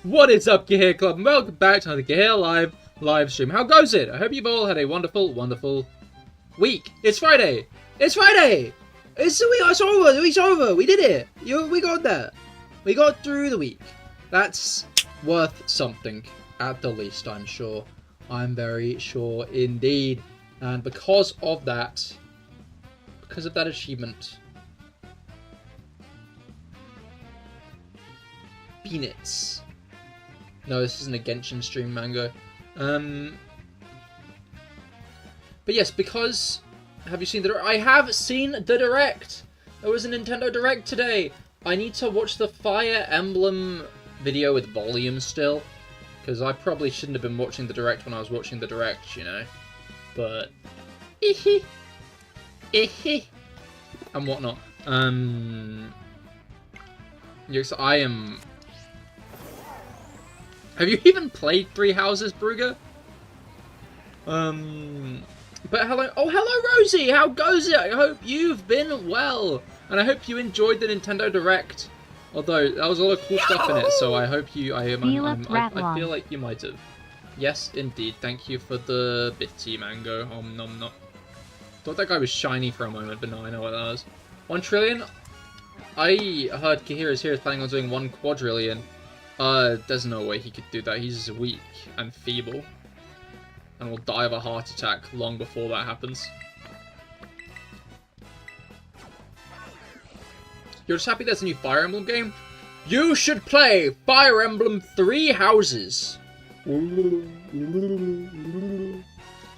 What is up, Cahir Club, and welcome back to the CahirLIVE live stream. How goes it? I hope you've all had a wonderful, wonderful week. It's Friday! It's Friday! It's over! The week's over! We did it! We got there! We got through the week. That's worth something, at the least, I'm sure. I'm very sure indeed. And because of that achievement, peanuts. No, this isn't a Genshin stream, Mango. But yes, because... Have you seen the... I have seen the Direct! There was a Nintendo Direct today! I need to watch the Fire Emblem video with volume still. Because I probably shouldn't have been watching the Direct when I was watching the Direct, you know. But... and whatnot. Yes, I am... Have you even played Three Houses, Brugger? But hello... Oh, hello, Rosie! How goes it? I hope you've been well. And I hope you enjoyed the Nintendo Direct. Although, there was a lot of cool stuff in it, so I hope you... I feel like you might have. Yes, indeed. Thank you for the bitty mango. Nom nom. Thought that guy was shiny for a moment, but no, I know what that was. 1 trillion? I heard Cahir is planning on doing 1 quadrillion. There's no way he could do that. He's weak and feeble. And will die of a heart attack long before that happens. You're just happy there's a new Fire Emblem game? You should play Fire Emblem 3 Houses!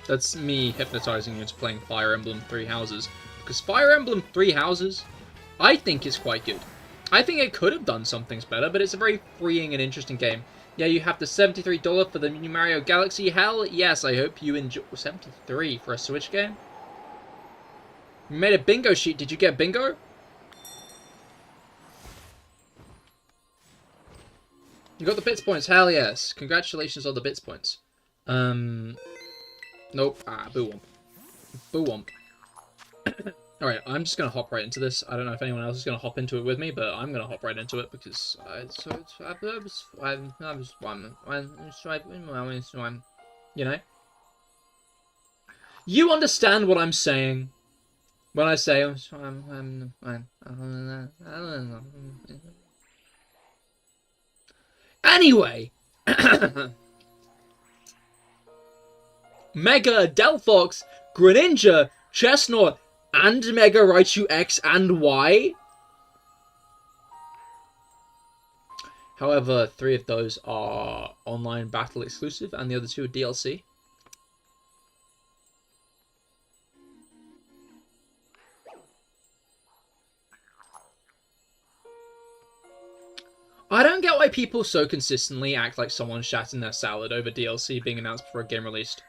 That's me hypnotizing you into playing Fire Emblem 3 Houses. Because Fire Emblem 3 Houses, I think is quite good. I think it could have done some things better, but it's a very freeing and interesting game. Yeah, you have the $73 for the new Mario Galaxy. Hell, yes, I hope you enjoy... $73 for a Switch game? You made a bingo sheet. Did you get bingo? You got the bits points. Hell yes. Congratulations on the bits points. Nope. Ah, boo womp. Boo womp. Alright, I'm just going to hop right into this. I don't know if anyone else is going to hop into it with me, but I'm going to hop right into it because you know? You understand what I'm saying when I say anyway. Mega, Delphox, Greninja, Chestnut, and Mega Raichu X and Y. However, 3 of those are online battle exclusive, and the other 2 are DLC. I don't get why people so consistently act like someone's shat in their salad over DLC being announced before a game released.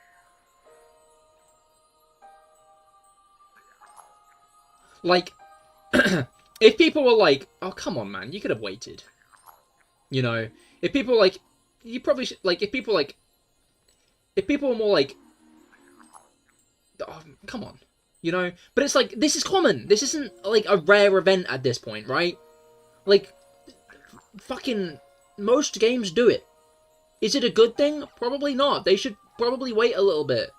Like, if people were like, oh, come on, man, you could have waited. You know, if people were like, you probably should, like, if people were more like, oh, come on, you know? But it's like, this is common. This isn't, like, a rare event at this point, right? Like, fucking, most games do it. Is it a good thing? Probably not. They should probably wait a little bit,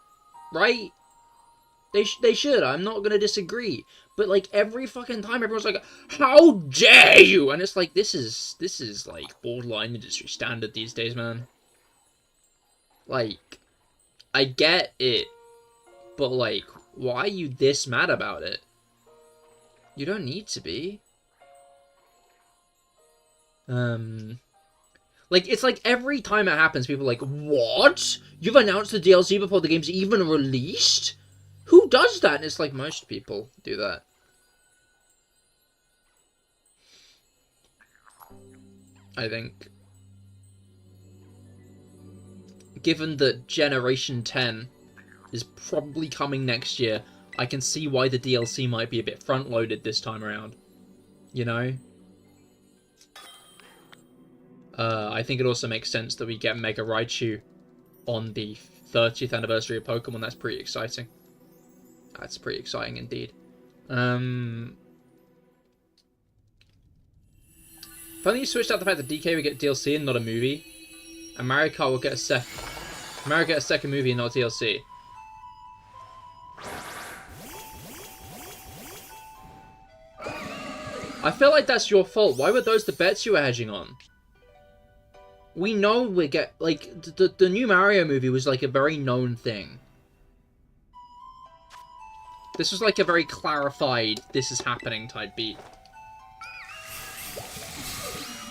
right? They should. I'm not gonna disagree. But, like, every fucking time, everyone's like, how dare you? And it's like, this is, like, borderline industry standard these days, man. Like, I get it. But, like, why are you this mad about it? You don't need to be. Like, it's like every time it happens, people are like, what? You've announced the DLC before the game's even released? Who does that? And it's like, most people do that. I think. Given that Generation 10 is probably coming next year, I can see why the DLC might be a bit front-loaded this time around. You know? I think it also makes sense that we get Mega Raichu on the 30th anniversary of Pokemon. That's pretty exciting. That's pretty exciting indeed. If only you switched out the fact that DK would get DLC and not a movie. And Mario Kart will get a Mario get a second movie and not DLC. I feel like that's your fault. Why were those the bets you were hedging on? We know we get, like, the new Mario movie was, like, a very known thing. This was, like, a very clarified, this is happening type beat.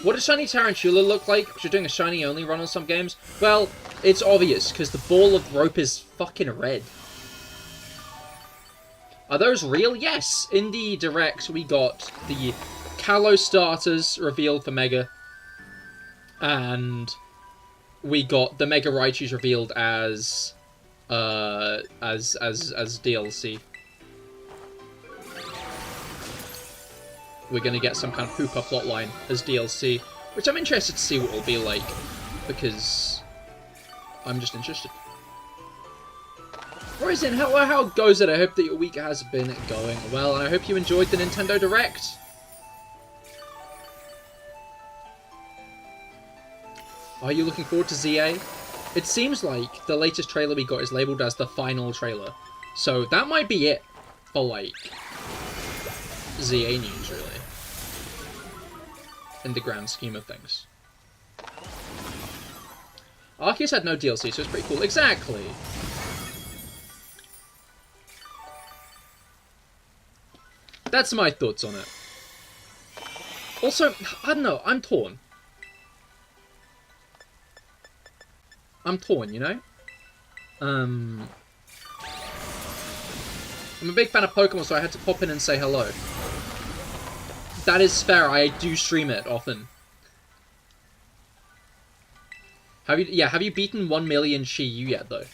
What does Shiny Tarantula look like? Because you're doing a Shiny only run on some games? Well, it's obvious, because the ball of rope is fucking red. Are those real? Yes! In the Direct, we got the Kalos starters revealed for Mega. And we got the Mega Raichus revealed as DLC. We're gonna get some kind of Hoopa plotline as DLC, which I'm interested to see what it'll be like, because I'm just interested. Horizon, how goes it? I hope that your week has been going well, and I hope you enjoyed the Nintendo Direct. Are you looking forward to ZA? It seems like the latest trailer we got is labelled as the final trailer, so that might be it for, like, ZA news, really. In the grand scheme of things. Arceus had no DLC, so it's pretty cool. Exactly! That's my thoughts on it. Also, I don't know, I'm torn. I'm torn, you know? I'm a big fan of Pokemon, so I had to pop in and say hello. That is fair, I do stream it often. Have you beaten 1 million Shiyu yet, though?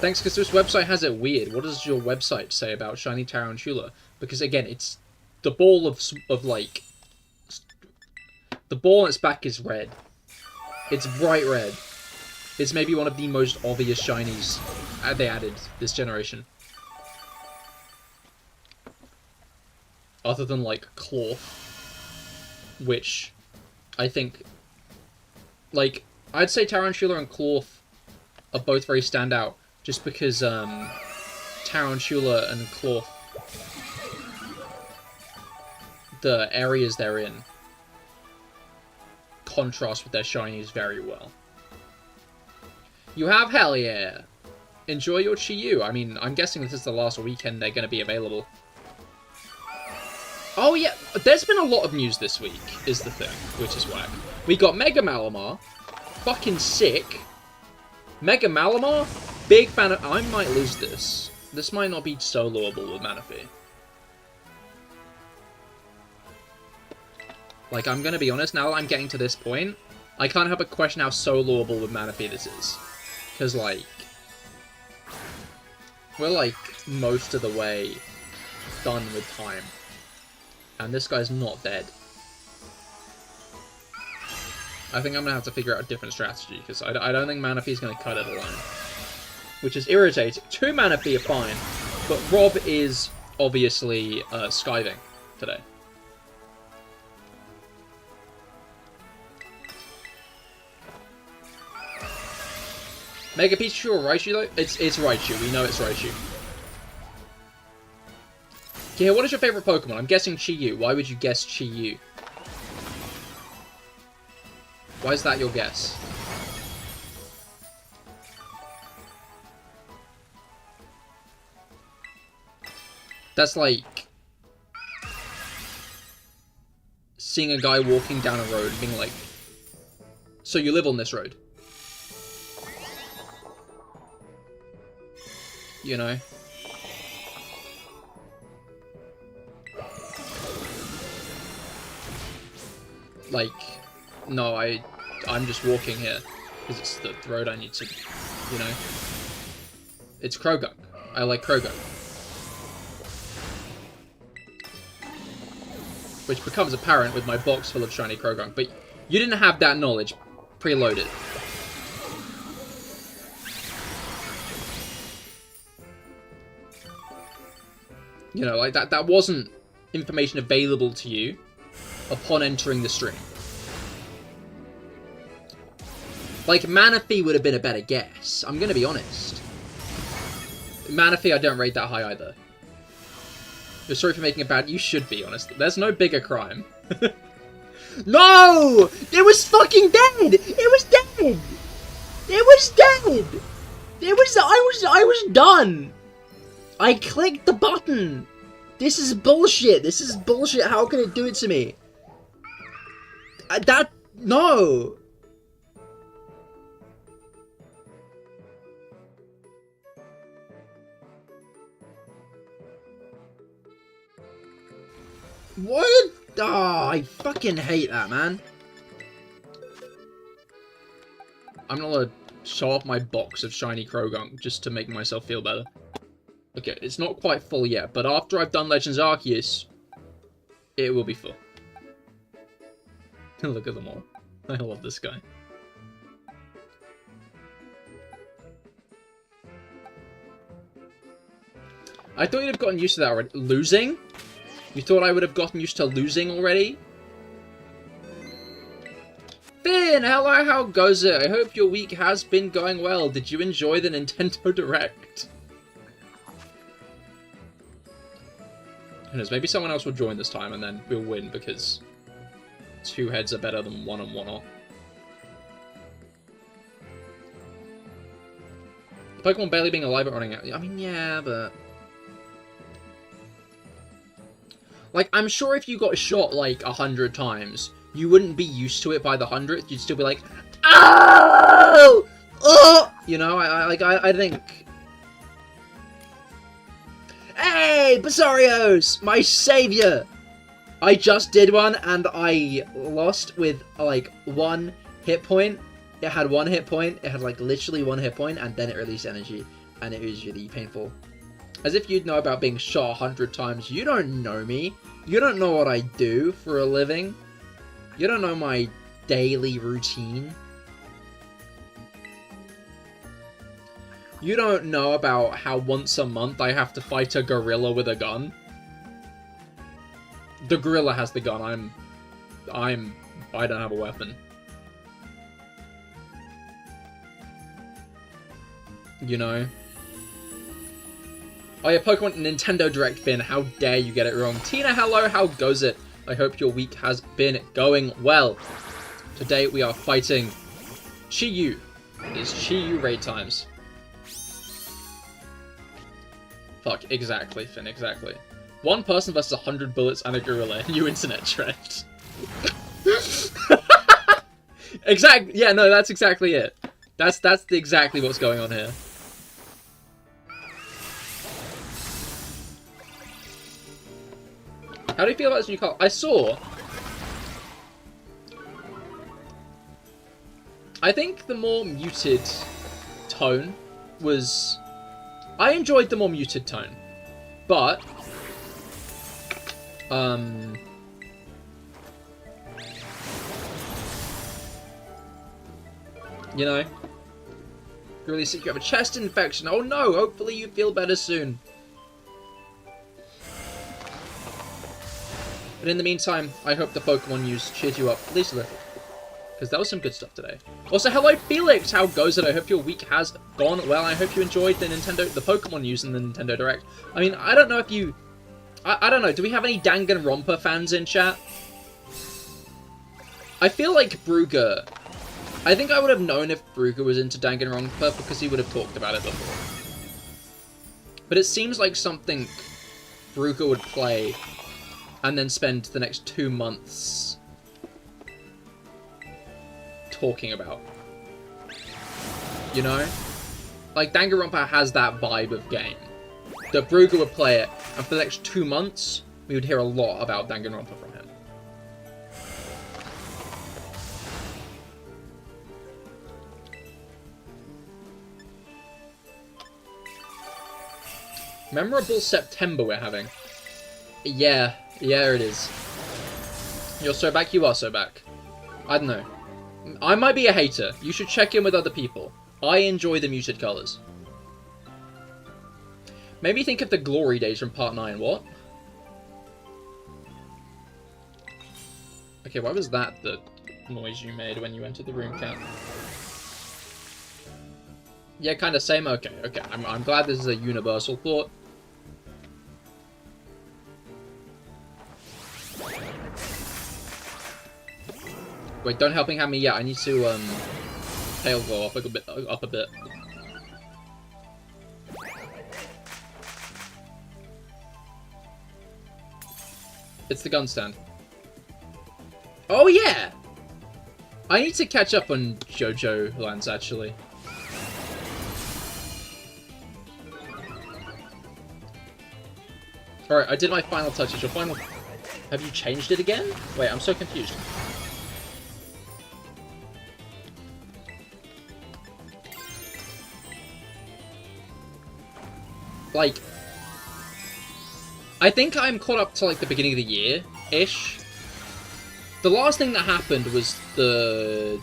Thanks, because this website has it weird. What does your website say about Shiny Tarantula? Because, again, it's the ball of like... The ball on its back is red. It's bright red. It's maybe one of the most obvious shinies they added this generation. Other than, like, Claw. Which, I think... Like, I'd say Tarantula and Claw are both very standout. Just because, Tarantula and Claw... The areas they're in contrast with their shinies very well. You have Hell Yeah! Enjoy your Chi-Yu. I mean, I'm guessing this is the last weekend they're going to be available. Oh yeah, there's been a lot of news this week, is the thing, which is whack. We got Mega Malamar. Fucking sick. Mega Malamar? Big fan of... I might lose this. This might not be soloable with Manaphy. Like, I'm gonna be honest, now that I'm getting to this point, I can't help but question how soloable with Manaphy this is. Because, like... We're, like, most of the way done with time. And this guy's not dead. I think I'm gonna have to figure out a different strategy, because I don't think Manaphy's gonna cut it alone. Which is irritating. 2 Manaphy are fine, but Rob is obviously skiving today. Mega Pikachu or Raichu though? It's Raichu, we know it's Raichu. Okay, what is your favourite Pokemon? I'm guessing Chi-Yu. Why would you guess Chi-Yu? Why is that your guess? That's like... seeing a guy walking down a road and being like, so you live on this road? You know? Like, no, I'm just walking here, because it's the road I need to, you know? It's Krogunk. I like Krogunk. Which becomes apparent with my box full of shiny Krogunk, but you didn't have that knowledge preloaded. You know, like, that wasn't information available to you upon entering the stream. Like, Manaphy would have been a better guess. I'm gonna be honest. Manaphy I don't rate that high either. You're sorry for making a bad... You should be, honest. There's no bigger crime. No! It was fucking dead! It was dead! It was dead! It was... I was done! I clicked the button! This is bullshit! This is bullshit! How can it do it to me? No! What? Oh, I fucking hate that, man. I'm not gonna show off my box of shiny Krogunk just to make myself feel better. Okay, it's not quite full yet, but after I've done Legends Arceus, it will be full. Look at them all. I love this guy. I thought you'd have gotten used to that already. Losing? You thought I would have gotten used to losing already? Finn, hello, how goes it? I hope your week has been going well. Did you enjoy the Nintendo Direct? Who knows, maybe someone else will join this time and then we'll win because 2 heads are better than 1 and 1 are. Pokemon barely being alive at running out. I mean, yeah, but... Like, I'm sure if you got shot, like, 100 times, you wouldn't be used to it by the 100th. You'd still be like, oh! Oh! You know, I think... Hey, Basarios! My savior! I just did one, and I lost with, like, 1 hit point. It had 1 hit point. It had, like, literally 1 hit point, and then it released energy. And it was really painful. As if you'd know about being shot 100 times. You don't know me. You don't know what I do for a living. You don't know my daily routine. You don't know about how once a month I have to fight a gorilla with a gun. The gorilla has the gun. I don't have a weapon. You know? Oh yeah, Pokemon Nintendo Direct, Finn. How dare you get it wrong. Tina, hello, how goes it? I hope your week has been going well. Today we are fighting Chi-Yu. It's Chi-Yu raid times. Fuck, exactly, Finn, exactly. 1 person versus 100 bullets and a gorilla. New internet trend. Yeah, no, that's exactly it. That's exactly what's going on here. How do you feel about this new car? I think the more muted tone was... I enjoyed the more muted tone. But... you know... You're really sick, you have a chest infection. Oh no, hopefully you feel better soon. But in the meantime, I hope the Pokemon news cheers you up at least a little. Because that was some good stuff today. Also, hello Felix! How goes it? I hope your week has gone well. I hope you enjoyed the Pokemon news in the Nintendo Direct. I mean, I don't know if you... I don't know, do we have any Danganronpa fans in chat? I feel like Brugger... I think I would have known if Brugger was into Danganronpa because he would have talked about it before. But it seems like something Brugger would play and then spend the next 2 months talking about. You know? Like, Danganronpa has that vibe of game. That Brugger would play it, and for the next 2 months, we would hear a lot about Danganronpa from him. Memorable September we're having. Yeah, it is. You're so back, you are so back. I don't know. I might be a hater. You should check in with other people. I enjoy the muted colours. Maybe think of the glory days from part 9, what? Okay, why was that the noise you made when you entered the room, Cat? Yeah, kind of same. Okay, okay. I'm glad this is a universal thought. Wait, don't helping hand me yet. I need to tail go up a bit. It's the gun stand. Oh yeah! I need to catch up on JoJo lands actually. Alright, I did my final touches. Your final... Have you changed it again? Wait, I'm so confused. Like... I think I'm caught up to, like, the beginning of the year-ish. The last thing that happened was the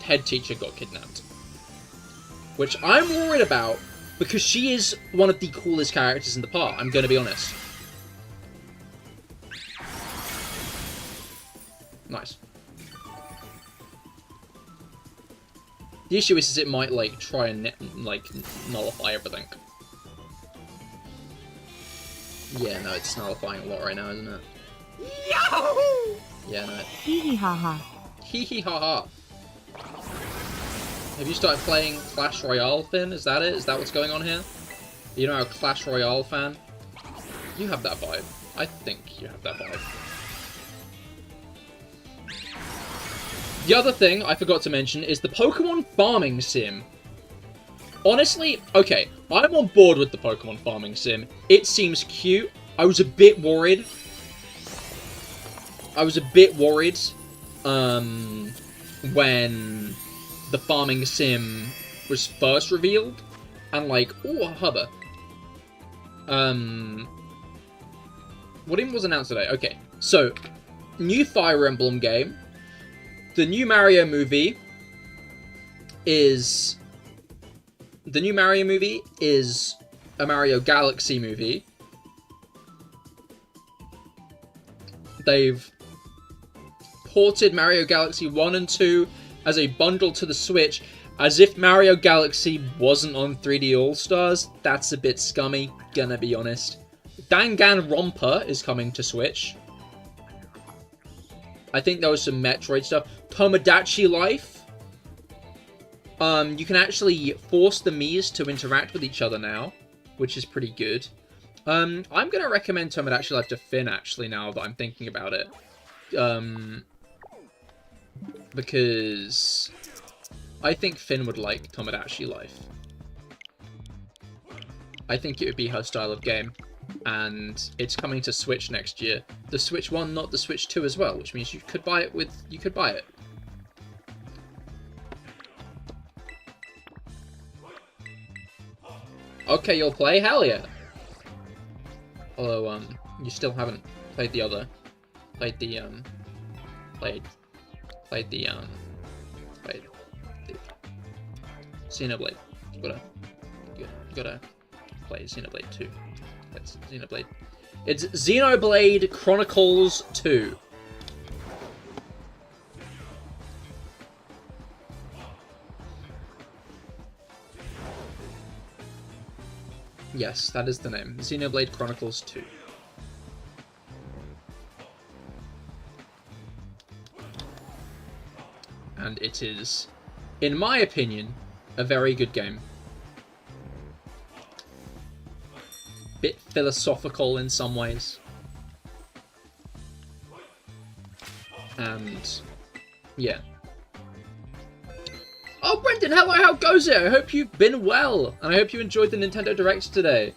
head teacher got kidnapped. Which I'm worried about, because she is one of the coolest characters in the part, I'm gonna be honest. Nice. The issue is it might, like, try and, like, nullify everything. Yeah, no, it's nullifying a lot right now, isn't it? Yahoo! Yeah, no. Hee hee ha ha. Hee hee ha ha. Have you started playing Clash Royale, Finn? Is that it? Is that what's going on here? You know, a Clash Royale fan? You have that vibe. I think you have that vibe. The other thing I forgot to mention is the Pokemon farming sim. Honestly, okay, I'm on board with the Pokemon farming sim. It seems cute. I was a bit worried. When the farming sim was first revealed. And like, ooh, a hubba. What even was announced today? Okay, so, new Fire Emblem game. The new Mario movie is... The new Mario movie is a Mario Galaxy movie. They've ported Mario Galaxy 1 and 2 as a bundle to the Switch, as if Mario Galaxy wasn't on 3D All-Stars. That's a bit scummy, gonna be honest. Danganronpa is coming to Switch. I think there was some Metroid stuff. Tomodachi Life. You can actually force the Miis to interact with each other now, which is pretty good. I'm gonna recommend Tomodachi Life to Finn, actually, now that I'm thinking about it. Because I think Finn would like Tomodachi Life. I think it would be her style of game. And it's coming to Switch next year. The Switch 1, not the Switch 2 as well, which means you could buy it with... You could buy it. Okay, you'll play? Hell yeah! Although, you still haven't played the other... Played the Xenoblade. You gotta play Xenoblade 2. That's Xenoblade. It's Xenoblade Chronicles 2. Yes, that is the name. Xenoblade Chronicles 2. And it is, in my opinion, a very good game. Bit philosophical in some ways. And, yeah. Oh, Brendan, hello, how goes it? I hope you've been well, and I hope you enjoyed the Nintendo Direct today.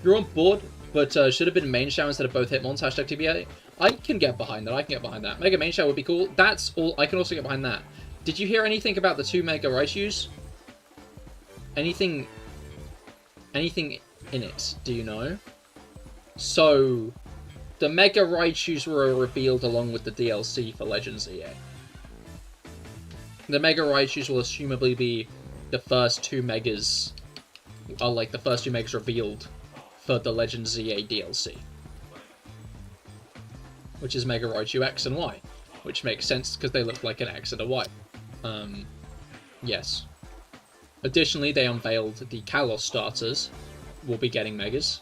You're on board, but should have been main shower instead of both Hitmons, hashtag TBA. I can get behind that, Mega main shower would be cool. That's all, I can also get behind that. Did you hear anything about the 2 Mega Raichus? Anything in it, do you know? So, the Mega Raichus were revealed along with the DLC for Legends EA. The Mega Raichus will assumably be the first 2 Megas, or like the first 2 Megas revealed for the Legends EA DLC. which is Mega Raichu X and Y, which makes sense because they look like an X and a Y. Yes. Additionally, they unveiled the Kalos starters will be getting Megas.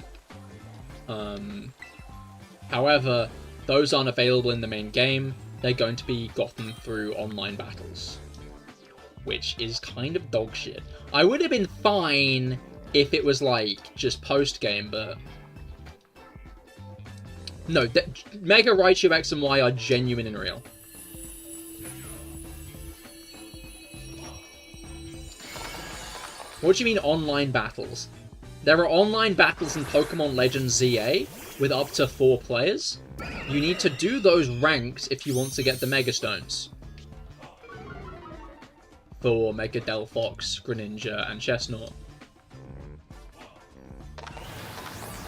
However, those aren't available in the main game. They're going to be gotten through online battles, which is kind of dog shit. I would have been fine if it was, like, just post-game, but... No, Mega Raichu X and Y are genuine and real. What do you mean online battles? There are online battles in Pokemon Legends ZA with up to 4 players. You need to do those ranks if you want to get the Mega Stones. For Mega Delphox, Greninja, and Chestnut.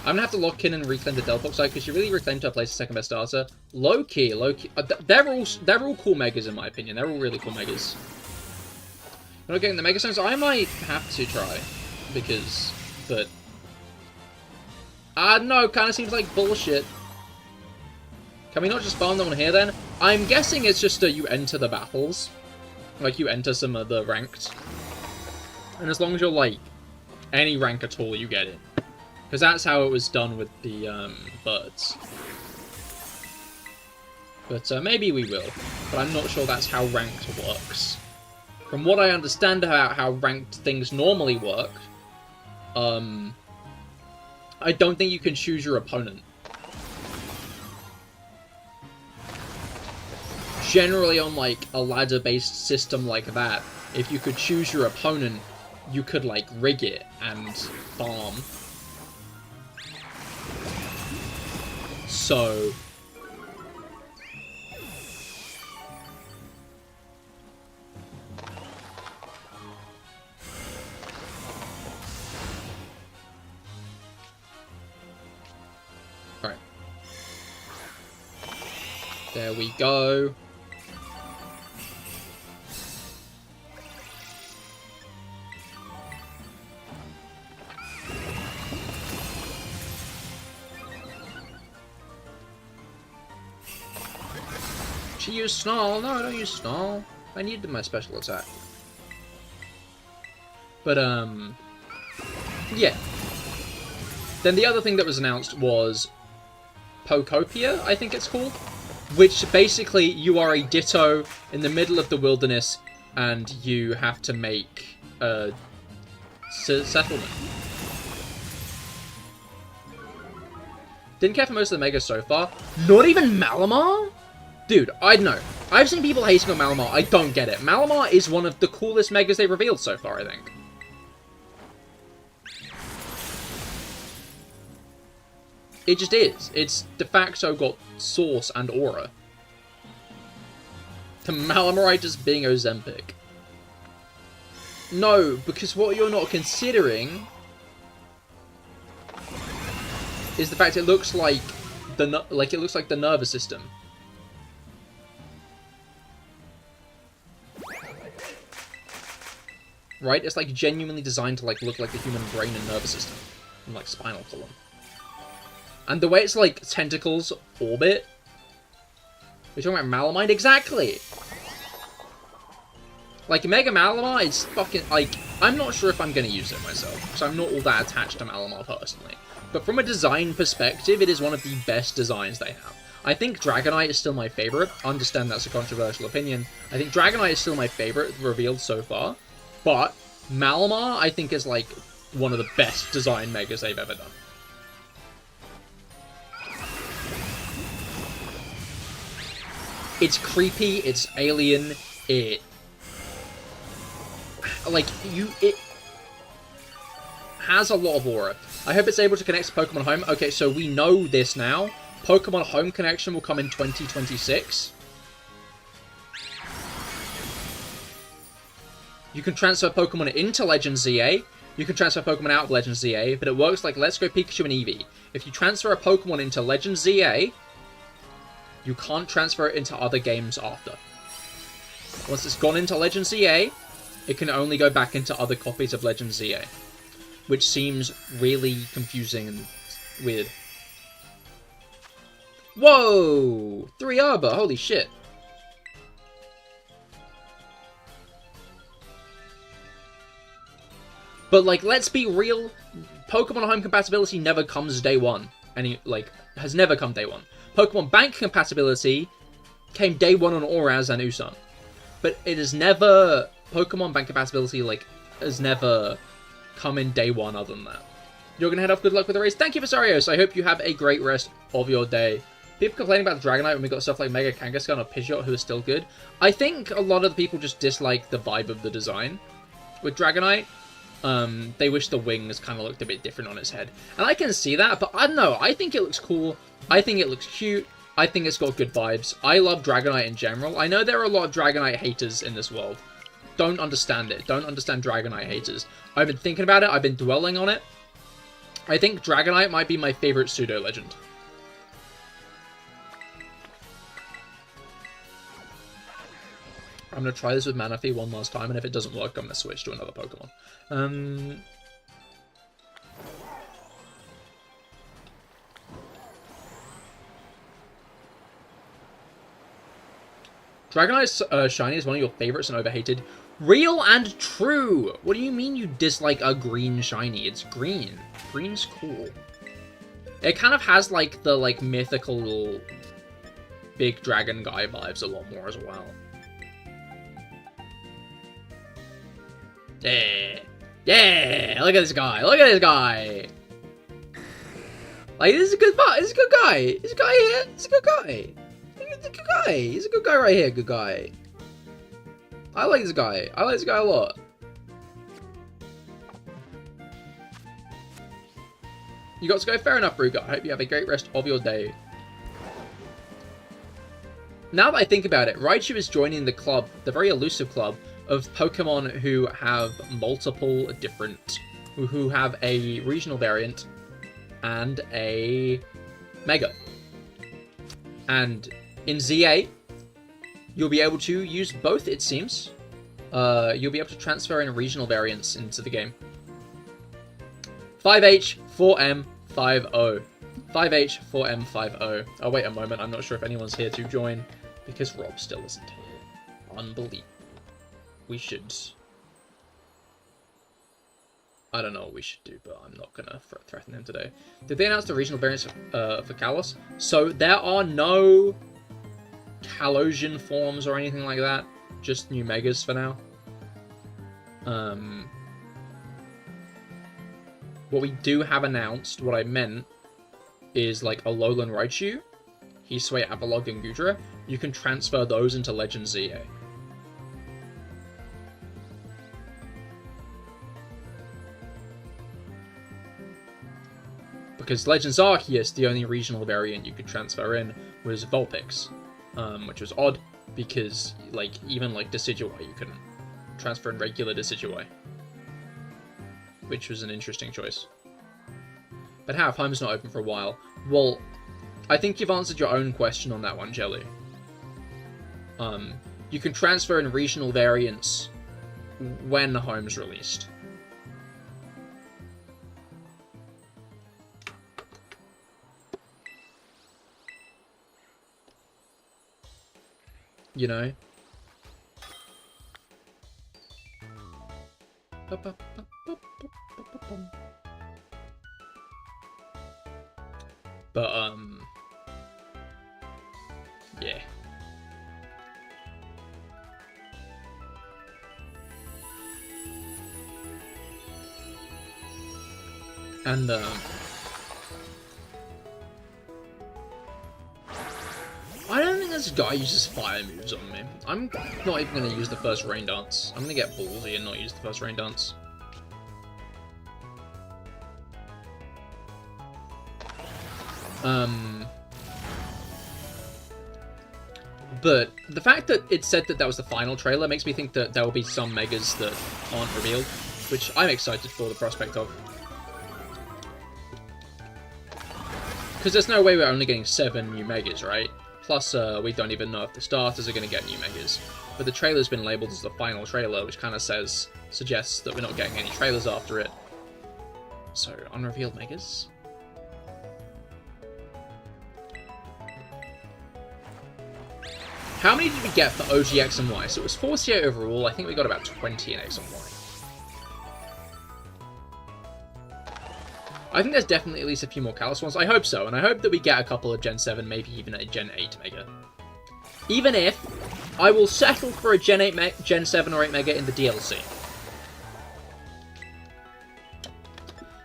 I'm gonna have to lock in and reclaim the Delphox side because you really reclaim to place the second best starter. Low key. They're all cool Megas in my opinion. They're all really cool Megas. You're not getting the Mega Stones? I might have to try but I don't know. Kind of seems like bullshit. Can we not just farm them on here then? I'm guessing it's just you enter the battles. Like, you enter some of the ranked. And as long as you're, like, any rank at all, you get it. Because that's how it was done with the, birds. But, maybe we will. But I'm not sure that's how ranked works. From what I understand about how ranked things normally work, I don't think you can choose your opponent. Generally on, like, a ladder-based system like that, if you could choose your opponent, you could, like, rig it and farm. So... Alright. There we go. She used Snarl. No, I don't use Snarl. I needed my special attack. But, yeah. Then the other thing that was announced was Pokopia, I think it's called. Which, basically, you are a Ditto in the middle of the wilderness, and you have to make a settlement. Didn't care for most of the Megas so far. Not even Malamar? Dude, I don't know. I've seen people hating on Malamar. I don't get it. Malamar is one of the coolest Megas they've revealed so far, I think. It just is. It's de facto got Source and Aura. To Malamar just being Ozempic. No, because what you're not considering is the fact it looks like the nervous system. Right? It's like genuinely designed to like look like the human brain and nervous system. And like spinal column. And the way it's like tentacles orbit. We're talking about Malamine? Exactly! Like Mega Malamar is fucking like I'm not sure if I'm gonna use it myself, because I'm not all that attached to Malamar personally. But from a design perspective, it is one of the best designs they have. I think Dragonite is still my favorite. I understand that's a controversial opinion. I think Dragonite is still my favorite revealed so far. But Malamar, I think, is like one of the best design Megas they've ever done. It's creepy, it's alien, it has a lot of aura. I hope it's able to connect to Pokemon Home. Okay, so we know this now. Pokemon Home connection will come in 2026. You can transfer Pokemon into Legends ZA. You can transfer Pokemon out of Legends ZA, but it works like Let's Go Pikachu and Eevee. If you transfer a Pokemon into Legends ZA, you can't transfer it into other games after. Once it's gone into Legends ZA, it can only go back into other copies of Legends ZA. Which seems really confusing and weird. Whoa! 3 Arbor, holy shit. But, like, let's be real. Pokemon Home compatibility never comes day one. Has never come day one. Pokemon Bank compatibility came day one on Oraz and Usun. But it has never... Pokemon Bank compatibility, has never come in day one other than that. You're going to head off. Good luck with the race. Thank you, Visarios. I hope you have a great rest of your day. People complaining about the Dragonite when we got stuff like Mega Kangaskhan or Pidgeot, who are still good. I think a lot of the people just dislike the vibe of the design with Dragonite. They wish the wings kind of looked a bit different on its head. And I can see that, but I don't know. I think it looks cool. I think it looks cute. I think it's got good vibes. I love Dragonite in general. I know there are a lot of Dragonite haters in this world. Don't understand it. Don't understand Dragonite haters. I've been thinking about it. I've been dwelling on it. I think Dragonite might be my favorite pseudo-legend. I'm going to try this with Manaphy one last time, and if it doesn't work, I'm going to switch to another Pokemon. Dragonite's shiny is one of your favorites and overhated. Real and true! What do you mean you dislike a green shiny? It's green. Green's cool. It kind of has, the, mythical big dragon guy vibes a lot more as well. Yeah! Yeah! Look at this guy! Look at this guy! This is a good guy! This is a good guy! This guy here! This is a good guy! He's a good guy! He's a good guy right here, good guy. I like this guy. I like this guy a lot. You got to go. Fair enough, Ruka. I hope you have a great rest of your day. Now that I think about it, Raichu is joining the club, the very elusive club, of Pokemon who have multiple different... who have a regional variant and a Mega. And in ZA, you'll be able to use both, it seems. You'll be able to transfer in regional variants into the game. 5H, 4M, 5O. 5H, 4M, 5O. Oh, wait a moment. I'm not sure if anyone's here to join, because Rob still isn't here. Unbelievable. We should... I don't know what we should do, but I'm not going to threaten him today. Did they announce the regional variants for Kalos? So there are no Kalosian forms or anything like that. Just new Megas for now. What we do have announced, what I meant, is like Alolan Raichu, Hisui, Avalog, and Gudra. You can transfer those into Legends ZA. Because Legends Arceus, the only regional variant you could transfer in was Vulpix, which was odd, because even Decidueye you couldn't transfer in regular Decidueye, which was an interesting choice. But how if home's not open for a while? Well, I think you've answered your own question on that one, Jelly. You can transfer in regional variants when home's released. You know? But, yeah. And, I don't think this guy uses fire moves on me. I'm not even going to use the first Rain Dance. I'm going to get ballsy and not use the first Rain Dance. But the fact that it said that that was the final trailer makes me think that there will be some Megas that aren't revealed, which I'm excited for the prospect of. Because there's no way we're only getting 7 new Megas, right? Plus, we don't even know if the starters are going to get new Megas. But the trailer's been labelled as the final trailer, which kind of suggests that we're not getting any trailers after it. So, unrevealed Megas? How many did we get for OG X and Y? So it was 48 overall. I think we got about 20 in X and Y. I think there's definitely at least a few more Kalos ones. I hope so, and I hope that we get a couple of Gen 7, maybe even a Gen 8 Mega. Even if, I will settle for a Gen 8, Gen 7 or 8 Mega in the DLC.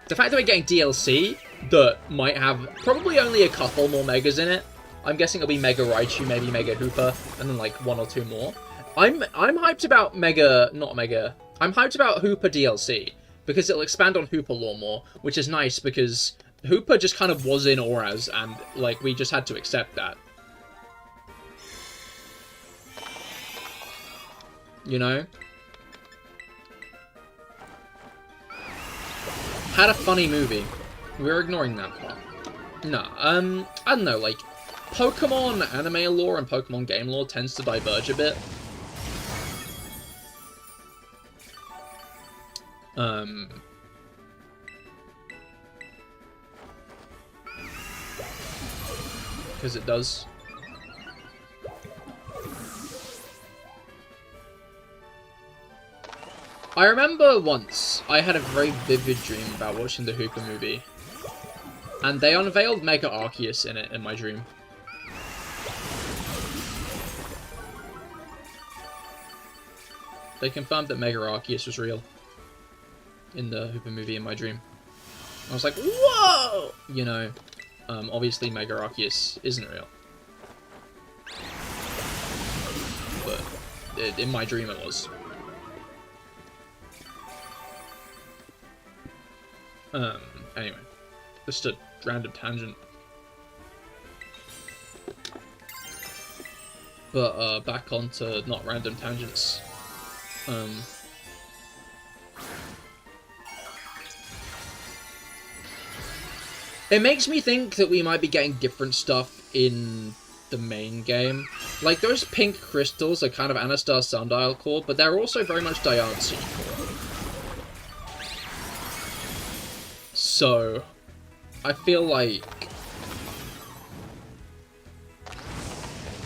The fact that we're getting DLC that might have probably only a couple more Megas in it. I'm guessing it'll be Mega Raichu, maybe Mega Hoopa, and then like 1 or 2 more. I'm hyped about I'm hyped about Hoopa DLC. Because it'll expand on Hoopa lore more, which is nice because Hoopa just kind of was in Auras, and like we just had to accept that. You know? Had a funny movie. We're ignoring that part. Nah, I don't know, like, Pokemon anime lore and Pokemon game lore tends to diverge a bit. Because it does. I remember once I had a very vivid dream about watching the Hoopa movie. And they unveiled Mega Arceus in it in my dream. They confirmed that Mega Arceus was real. In the Hoopa movie in my dream. I was like, whoa! You know, obviously Mega Arceus isn't real. But in my dream it was. Anyway. Just a random tangent. But, back onto not random tangents. It makes me think that we might be getting different stuff in the main game. Like, those pink crystals are kind of Anastar Sundial core, but they're also very much Diancie core. So, I feel like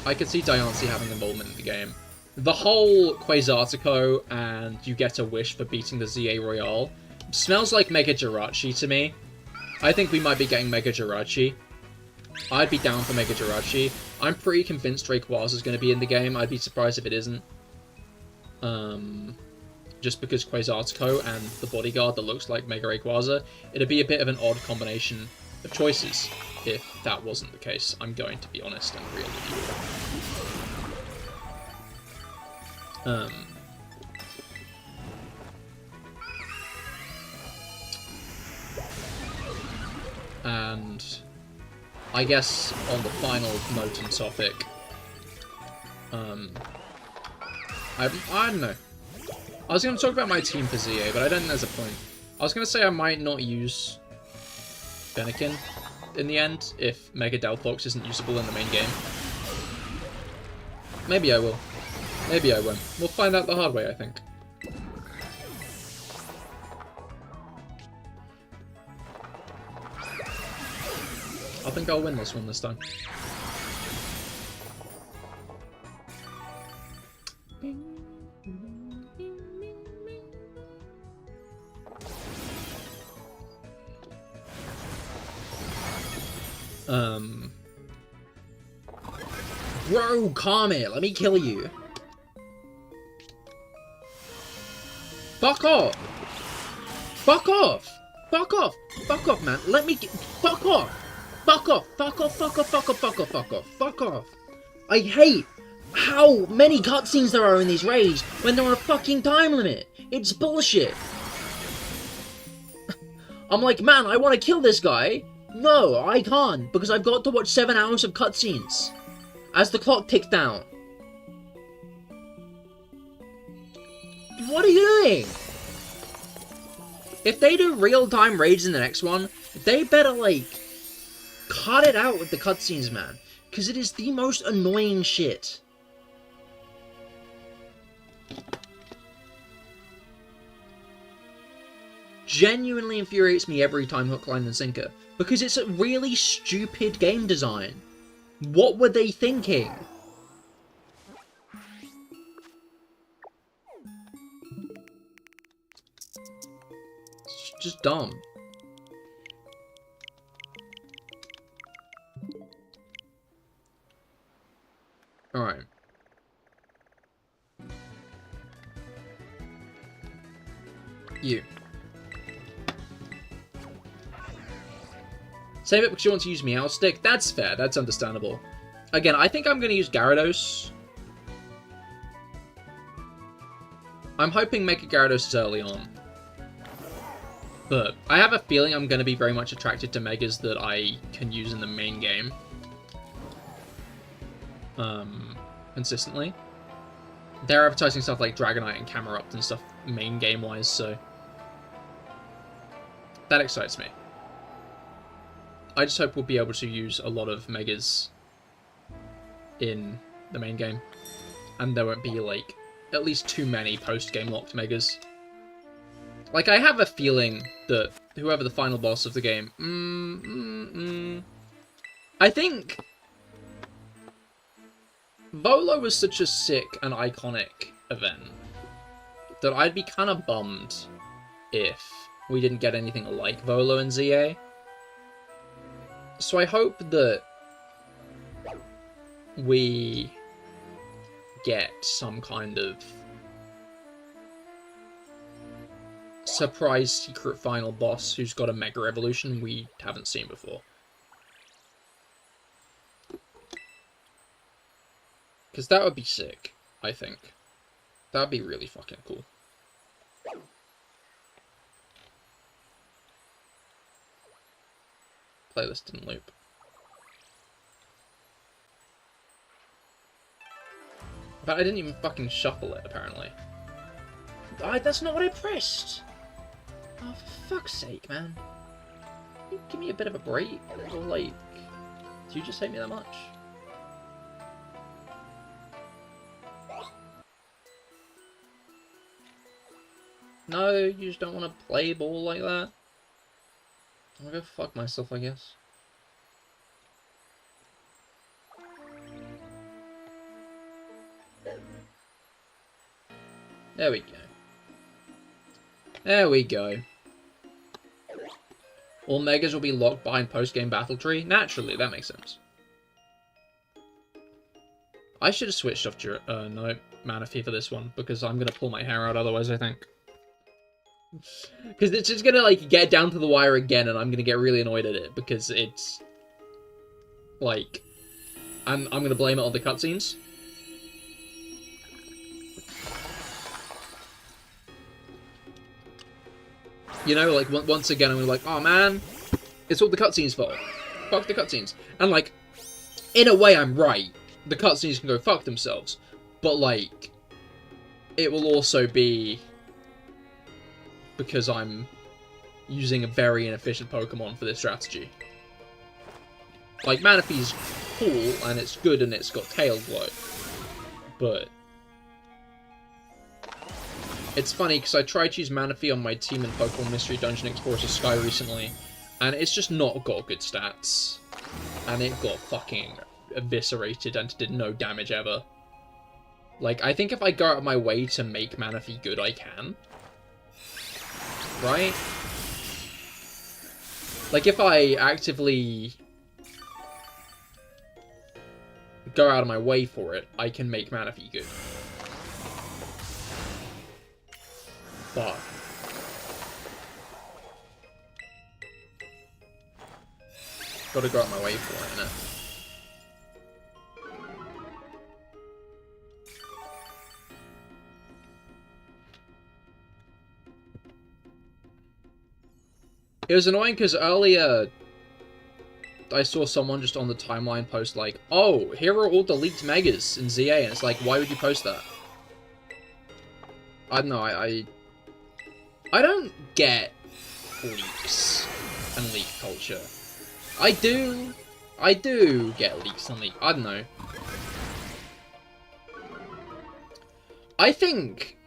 I could see Diancie having involvement in the game. The whole Quasartico and you get a wish for beating the ZA Royale smells like Mega Jirachi to me. I think we might be getting Mega Jirachi. I'd be down for Mega Jirachi. I'm pretty convinced Rayquaza is going to be in the game. I'd be surprised if it isn't. Just because Quasartico and the bodyguard that looks like Mega Rayquaza, it'd be a bit of an odd combination of choices if that wasn't the case. I'm going to be honest and real with you. And I guess on the final note and topic, I don't know. I was going to talk about my team for ZA, but I don't think there's a point. I was going to say I might not use Fennekin in the end if Mega Delphox isn't usable in the main game. Maybe I will. Maybe I won't. We'll find out the hard way, I think. I think I'll win this one this time. Bro, calm it. Let me kill you. Fuck off. Fuck off. Fuck off. Fuck off, man. Let me fuck off. Fuck off. Fuck off. Fuck off. Fuck off. Fuck off. Fuck off. Fuck off. I hate how many cutscenes there are in these raids when there are a fucking time limit. It's bullshit. I'm like, man, I want to kill this guy. No, I can't, because I've got to watch 7 hours of cutscenes as the clock ticks down. What are you doing? If they do real-time raids in the next one, they better, like, cut it out with the cutscenes, man. Because it is the most annoying shit. Genuinely infuriates me every time Hook, Line, and Sinker. Because it's a really stupid game design. What were they thinking? just dumb. Alright. You. Save it because you want to use Meow Stick? That's fair, that's understandable. Again, I think I'm going to use Gyarados. I'm hoping Mega Gyarados is early on. But I have a feeling I'm going to be very much attracted to Megas that I can use in the main game. Consistently. They're advertising stuff like Dragonite and Camerupt and stuff main game-wise, so... that excites me. I just hope we'll be able to use a lot of Megas in the main game. And there won't be, like, at least too many post-game locked Megas. Like, I have a feeling that whoever the final boss of the game... I think... Volo was such a sick and iconic event that I'd be kind of bummed if we didn't get anything like Volo and ZA. So I hope that we get some kind of surprise secret final boss who's got a Mega Evolution we haven't seen before. Because that would be sick, I think. That would be really fucking cool. Playlist didn't loop. But I didn't even fucking shuffle it, apparently. That's not what I pressed! Oh, for fuck's sake, man. Can you give me a bit of a break? Or, like... do you just hate me that much? No, you just don't want to play ball like that? I'll go fuck myself, I guess. There we go. There we go. All Megas will be locked behind post-game battle tree? Naturally, that makes sense. I should have switched off no, Manaphy for this one, because I'm going to pull my hair out otherwise, I think. Because it's just going to, like, get down to the wire again, and I'm going to get really annoyed at it, because it's... like... I'm going to blame it on the cutscenes. You know, like, once again, I'm like, oh man, it's all the cutscenes' fault. Fuck the cutscenes. And, like, in a way, I'm right. The cutscenes can go fuck themselves. But, like, it will also be because I'm using a very inefficient Pokemon for this strategy. Like, Manaphy's cool, and it's good, and it's got Tail Glow. But... it's funny, because I tried to use Manaphy on my team in Pokemon Mystery Dungeon Explorer Sky recently, and it's just not got good stats. And it got fucking eviscerated and did no damage ever. Like, I think if I go out of my way to make Manaphy good, I can. Right? Like, if I actively go out of my way for it, I can make Manaphy good. But gotta go out my way for it, innit? It was annoying because earlier I saw someone just on the timeline post like, oh, here are all the leaked Megas in ZA, and it's like, why would you post that? I don't know, I don't get leaks and leak culture. I do get leaks and leak. I don't know. I think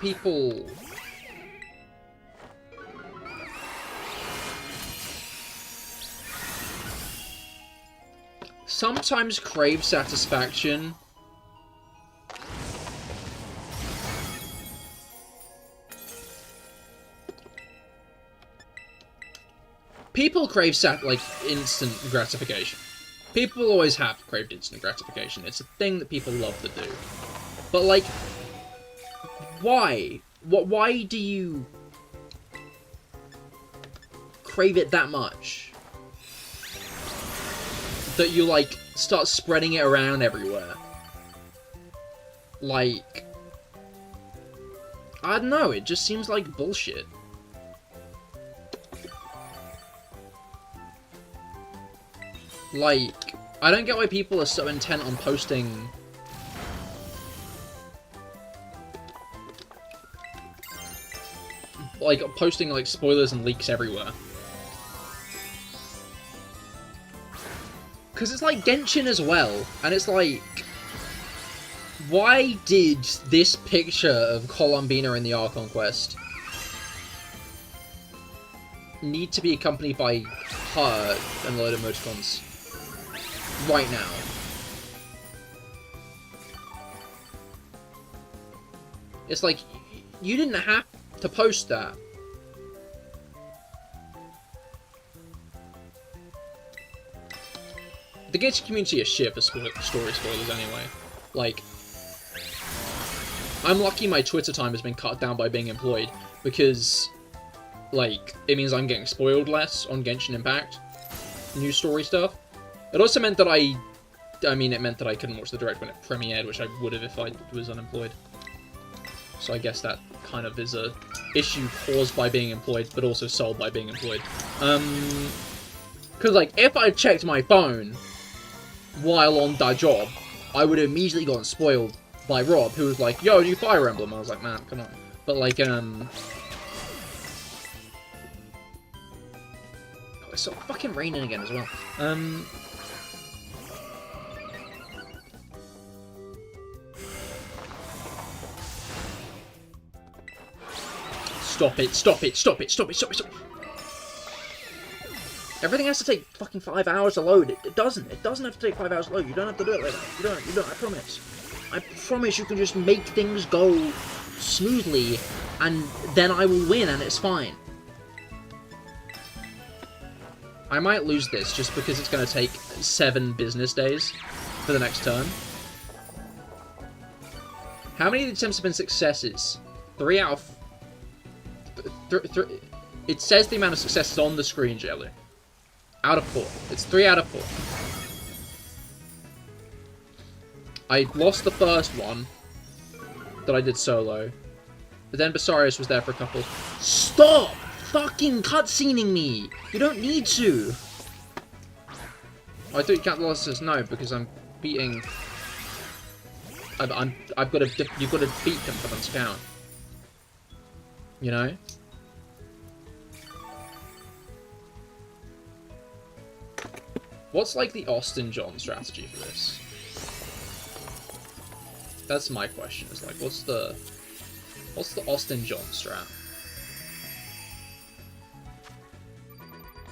people sometimes crave satisfaction people crave like instant gratification. People always have craved instant gratification. It's a thing that people love to do. But like, why? Why do you crave it that much that you like start spreading it around everywhere? Like, I don't know, it just seems like bullshit. Like, I don't get why people are so intent on posting like spoilers and leaks everywhere. Because it's like Genshin as well, and it's like, why did this picture of Columbina in the Archon quest need to be accompanied by her and a load of emoticons right now? It's like, you didn't have to post that. The Genshin community is shit for story spoilers anyway. Like, I'm lucky my Twitter time has been cut down by being employed, because, like, it means I'm getting spoiled less on Genshin Impact news story stuff. It also meant that it meant that I couldn't watch the direct when it premiered, which I would have if I was unemployed. So I guess that kind of is a issue caused by being employed, but also solved by being employed. Because, like, if I checked my phone while on that job, I would have immediately gotten spoiled by Rob, who was like, yo, new Fire Emblem. I was like, man, come on. But, like, oh, it's so fucking raining again as well. Stop it, stop it, stop it, stop it, stop it, stop it. Everything has to take fucking 5 hours to load. It doesn't. It doesn't have to take 5 hours to load. You don't have to do it like that. You don't, I promise. I promise you can just make things go smoothly, and then I will win, and it's fine. I might lose this, just because it's going to take 7 business days for the next turn. How many of the attempts have been successes? 3 out of... It says the amount of successes on the screen, Jelly. Out of 4. It's 3 out of 4. I lost the first one that I did solo, but then Basarius was there for a couple. Stop fucking cutscening me! You don't need to! Oh, I thought you count the losses. No, because I'm beating... I've got to... You've got to beat them for them to count. You know? What's, like, the Austin John strategy for this? That's my question, is, like, what's the Austin John strat?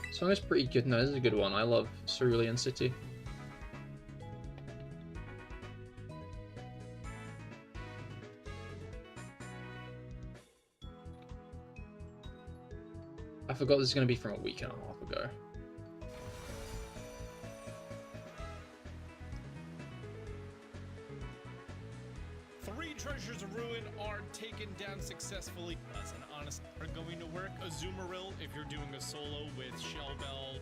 This song is pretty good. No, this is a good one. I love Cerulean City. I forgot this is going to be from a week and a half ago. Treasures of Ruin are taken down successfully. That's an honest are going to work. Azumarill if you're doing a solo with Shellbell.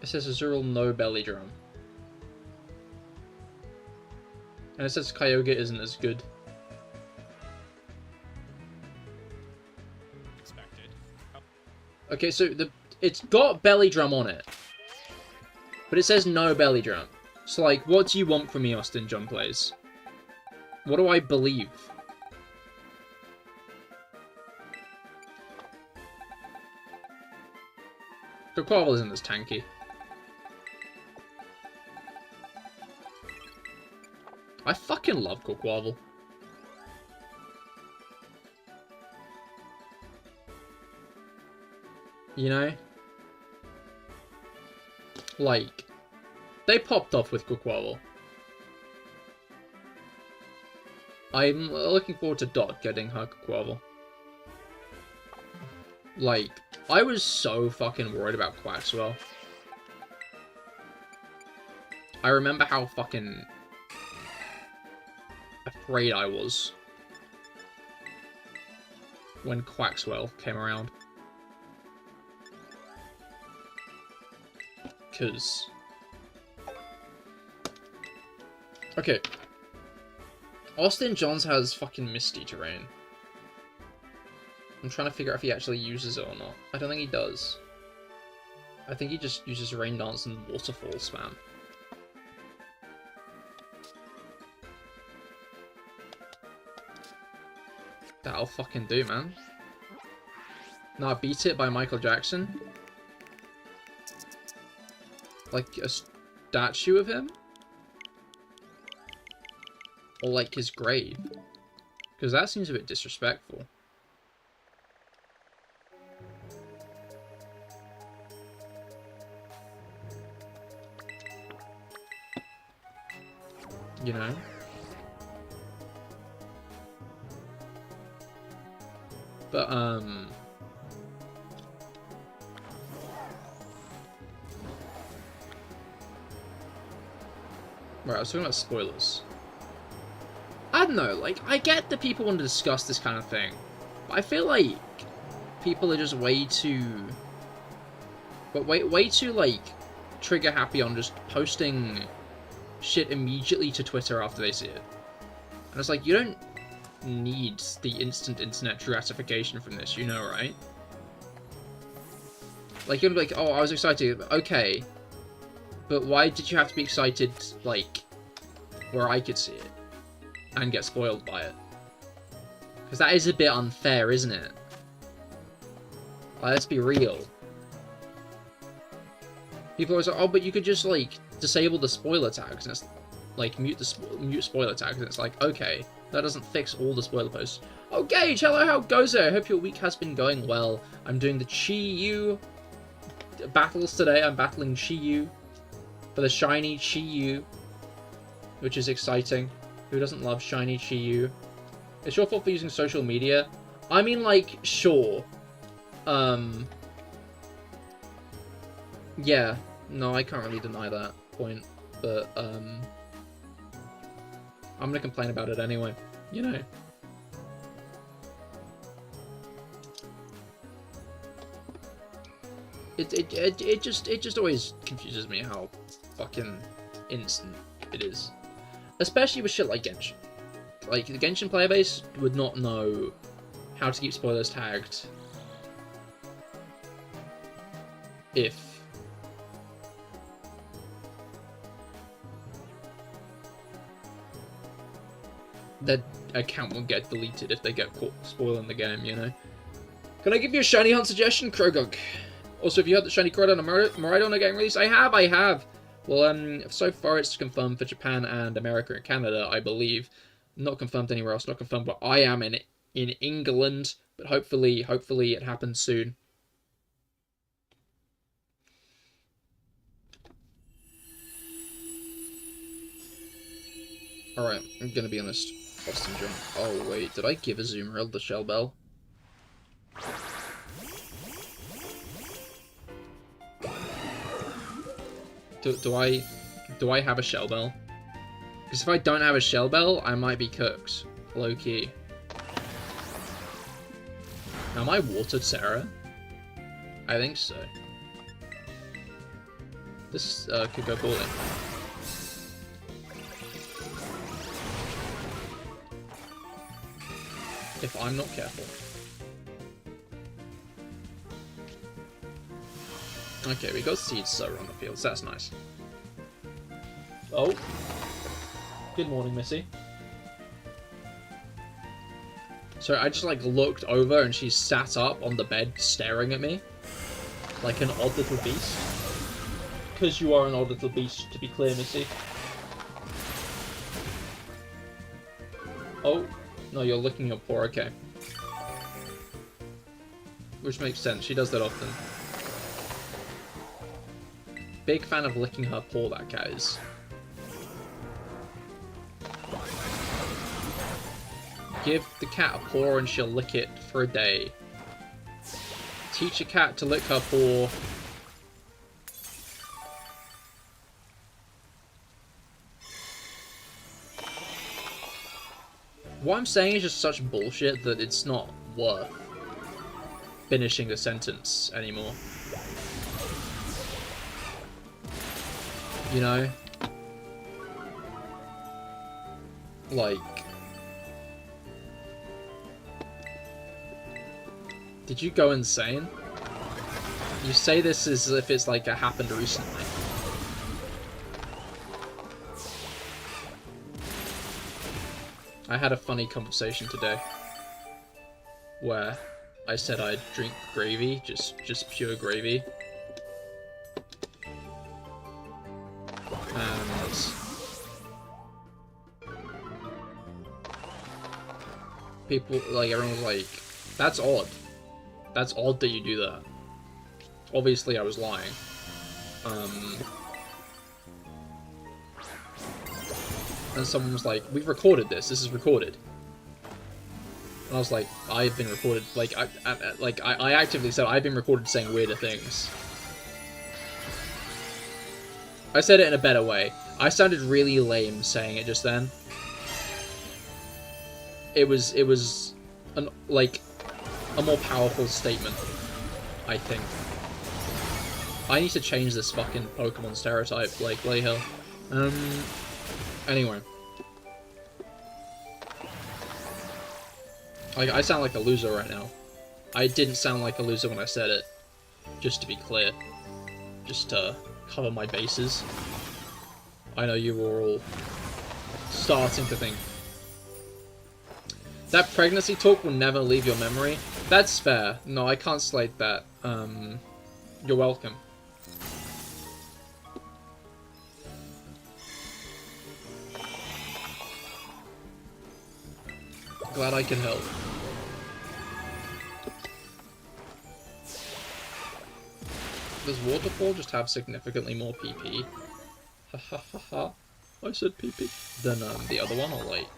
It says Azurill no belly drum. And it says Kyogre isn't as good. Okay, so it's got belly drum on it, but it says no belly drum. So, like, what do you want from me, Austin John Plays? What do I believe? Quaquaval isn't as tanky. I fucking love Quaquaval. You know? Like, they popped off with Quaquaval. I'm looking forward to Dot getting her Quavel. Like, I was so fucking worried about Quaxwell. I remember how fucking afraid I was when Quaxwell came around. Because... Okay. Austin Johns has fucking Misty Terrain. I'm trying to figure out if he actually uses it or not. I don't think he does. I think he just uses Rain Dance and Waterfall spam. That'll fucking do, man. Nah, Beat It by Michael Jackson. Like a statue of him? Or like his grave? Because that seems a bit disrespectful. You know? But, right, I was talking about spoilers. I don't know, like, I get that people want to discuss this kind of thing, but I feel like people are just way too... But way too, like, trigger happy on just posting shit immediately to Twitter after they see it. And it's like, you don't need the instant internet gratification from this, you know, right? Like, you're gonna be like, oh, I was excited. Okay. But why did you have to be excited, like, where I could see it? And get spoiled by it? Because that is a bit unfair, isn't it? Like, let's be real. People are always like, oh, but you could just, like, disable the spoiler tags, and it's, like, mute spoiler tags, and it's like, okay, that doesn't fix all the spoiler posts. Oh, Gage, hello, how goes it? I hope your week has been going well. I'm doing the Chi-Yu battles today. I'm battling Chi-Yu for the shiny Chi-Yu, which is exciting. Who doesn't love shiny Chi-Yu? It's your fault for using social media. I mean, like, sure. Yeah. No, I can't really deny that point, but, I'm gonna complain about it anyway, you know? It just always confuses me how fucking instant it is. Especially with shit like Genshin. Like, the Genshin player base would not know how to keep spoilers tagged if their account will get deleted if they get caught spoiling the game, you know? Can I give you a shiny hunt suggestion, Krogunk? Also, have you heard that shiny Koradon and Miraidon are getting released? I have! Well, so far it's confirmed for Japan and America and Canada, I believe. Not confirmed anywhere else, not confirmed where I am in England, but hopefully it happens soon. Alright, I'm gonna be honest. Austin John. Oh wait, did I give Azumarill the Shell Bell? Do I have a Shell Bell? Because if I don't have a Shell Bell, I might be cooked. Low key. Am I watered Sarah? I think so. This could go poorly. If I'm not careful. Okay, we got Seed Sower on the field, so that's nice. Oh. Good morning, Missy. So I just, like, looked over and she sat up on the bed staring at me. Like an odd little beast. Because you are an odd little beast, to be clear, Missy. Oh. No, you're licking your paw, okay. Which makes sense, she does that often. Big fan of licking her paw, that cat is. Give the cat a paw and she'll lick it for a day. Teach a cat to lick her paw. What I'm saying is just such bullshit that it's not worth finishing the sentence anymore. You know? Like... Did you go insane? You say this as if it's like it happened recently. I had a funny conversation today where I said I'd drink gravy, just pure gravy. And people, like, everyone was like, that's odd. That's odd that you do that. Obviously, I was lying. And someone was like, we've recorded this. This is recorded. And I was like, I've been recorded. Like, I actively said I've been recorded saying weirder things. I said it in a better way. I sounded really lame saying it just then. It was like a more powerful statement, I think. I need to change this fucking Pokemon stereotype, like, Layhill. Anyway. I sound like a loser right now. I didn't sound like a loser when I said it. Just to be clear. Just to cover my bases. I know you were all starting to think. That pregnancy talk will never leave your memory. That's fair. No, I can't slate that. You're welcome. Glad I can help. Does Waterfall just have significantly more PP? Ha ha ha ha. I said PP. Than the other one, or like...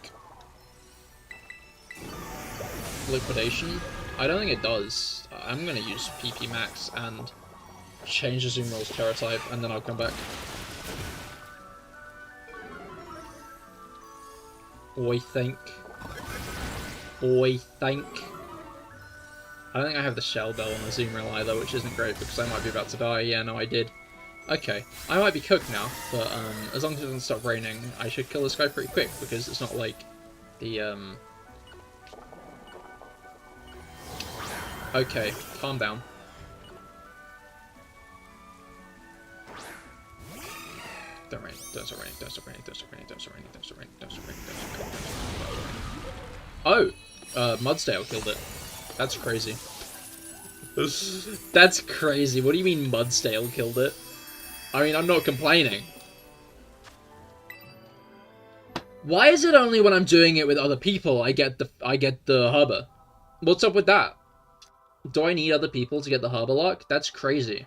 Liquidation? I don't think it does. I'm gonna use PP max and change the Zoom Rolls Terra type, and then I'll come back. I think. I don't think I have the Shell Bell on the Zoom Reel either, which isn't great because I might be about to die. Yeah, no, I did. Okay, I might be cooked now, but as long as it doesn't stop raining, I should kill this guy pretty quick because it's not like the Okay, calm down. Don't rain, don't rain, don't rain, don't rain, don't rain, don't rain, don't rain, don't rain. Oh, Mudsdale killed it. That's crazy. That's crazy. What do you mean Mudsdale killed it? I mean, I'm not complaining. Why is it only when I'm doing it with other people I get the Herba? What's up with that? Do I need other people to get the Herba luck? That's crazy.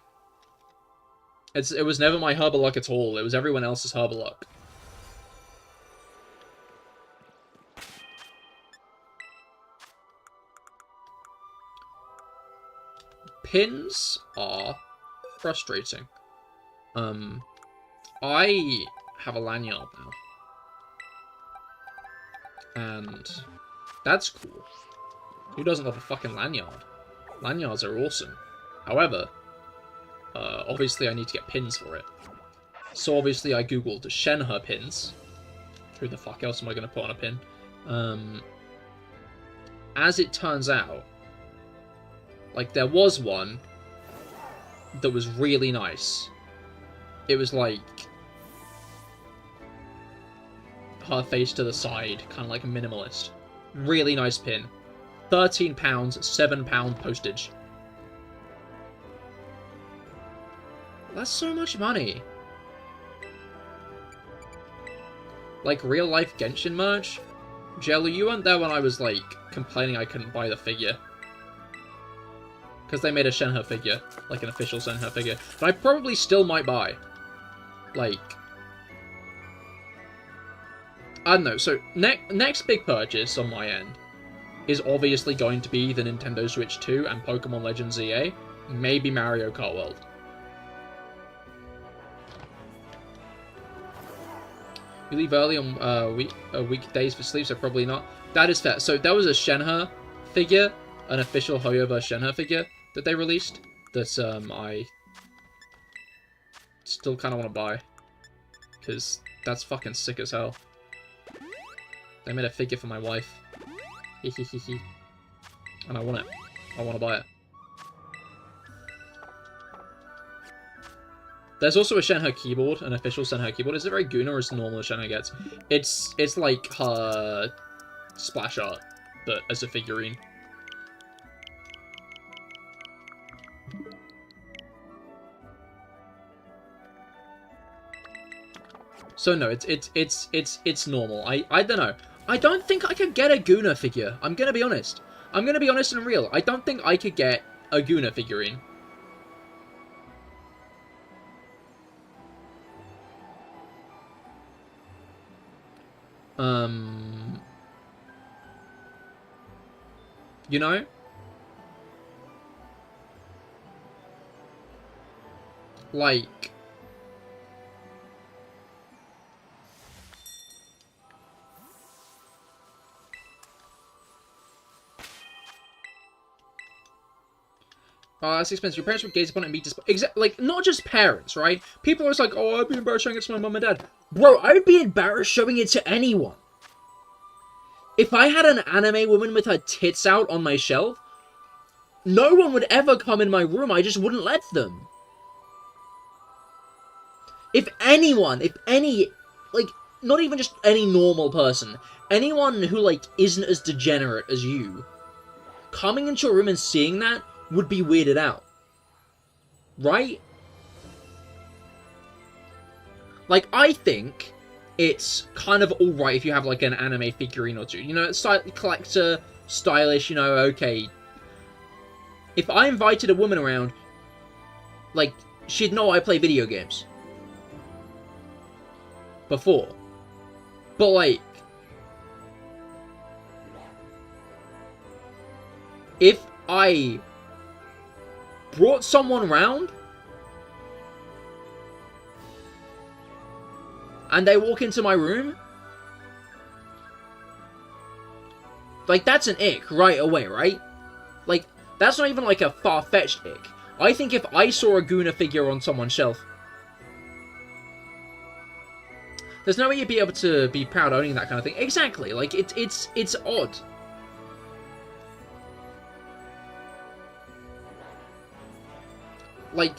It was never my Herba luck at all. It was everyone else's Herba luck. Pins are frustrating. I have a lanyard now. And that's cool. Who doesn't love a fucking lanyard? Lanyards are awesome. However, obviously I need to get pins for it. So obviously I googled Shenhe pins. Who the fuck else am I going to put on a pin? As it turns out, like, there was one that was really nice. It was like her face to the side, kind of like a minimalist. Really nice pin. £13, £7 postage. That's so much money. Like, real life Genshin merch? Jelly, you weren't there when I was, like, complaining I couldn't buy the figure. Because they made a Shenhe figure. Like, an official Shenhe figure. But I probably still might buy. Like... I don't know, so next big purchase on my end is obviously going to be the Nintendo Switch 2 and Pokemon Legends EA. Maybe Mario Kart World. You leave early on weekdays for sleep, so probably not. That is fair. So there was a Shenhe figure, an official Hoyoverse Shenhe figure that they released that I still kind of want to buy. Because that's fucking sick as hell. They made a figure for my wife. And I want it. I want to buy it. There's also a Shenhe keyboard, an official Shenhe keyboard. Is it very Guna or is it normal as Shenhe gets? It's like her splash art, but as a figurine. So no, it's normal. I don't know. I don't think I could get a Guna figure. I'm gonna be honest. I'm gonna be honest and real. I don't think I could get a Guna figurine. You know? Like... That's expensive. Your parents would gaze upon it and be like, not just parents, right? People are just like, oh, I'd be embarrassed showing it to my mum and dad. Bro, I would be embarrassed showing it to anyone. If I had an anime woman with her tits out on my shelf, no one would ever come in my room. I just wouldn't let them. If anyone, like, not even just any normal person, anyone who, like, isn't as degenerate as you, coming into your room and seeing that would be weirded out. Right? Like, I think it's kind of alright if you have, like, an anime figurine or two. You know, collector, stylish, you know, okay. If I invited a woman around, like, she'd know I play video games. Before. But, like, if I brought someone round and they walk into my room, like, that's an ick right away, right? Like, that's not even like a far-fetched ick. I think if I saw a Guna figure on someone's shelf, there's no way you'd be able to be proud owning that kind of thing. Exactly, like, it's odd. Like,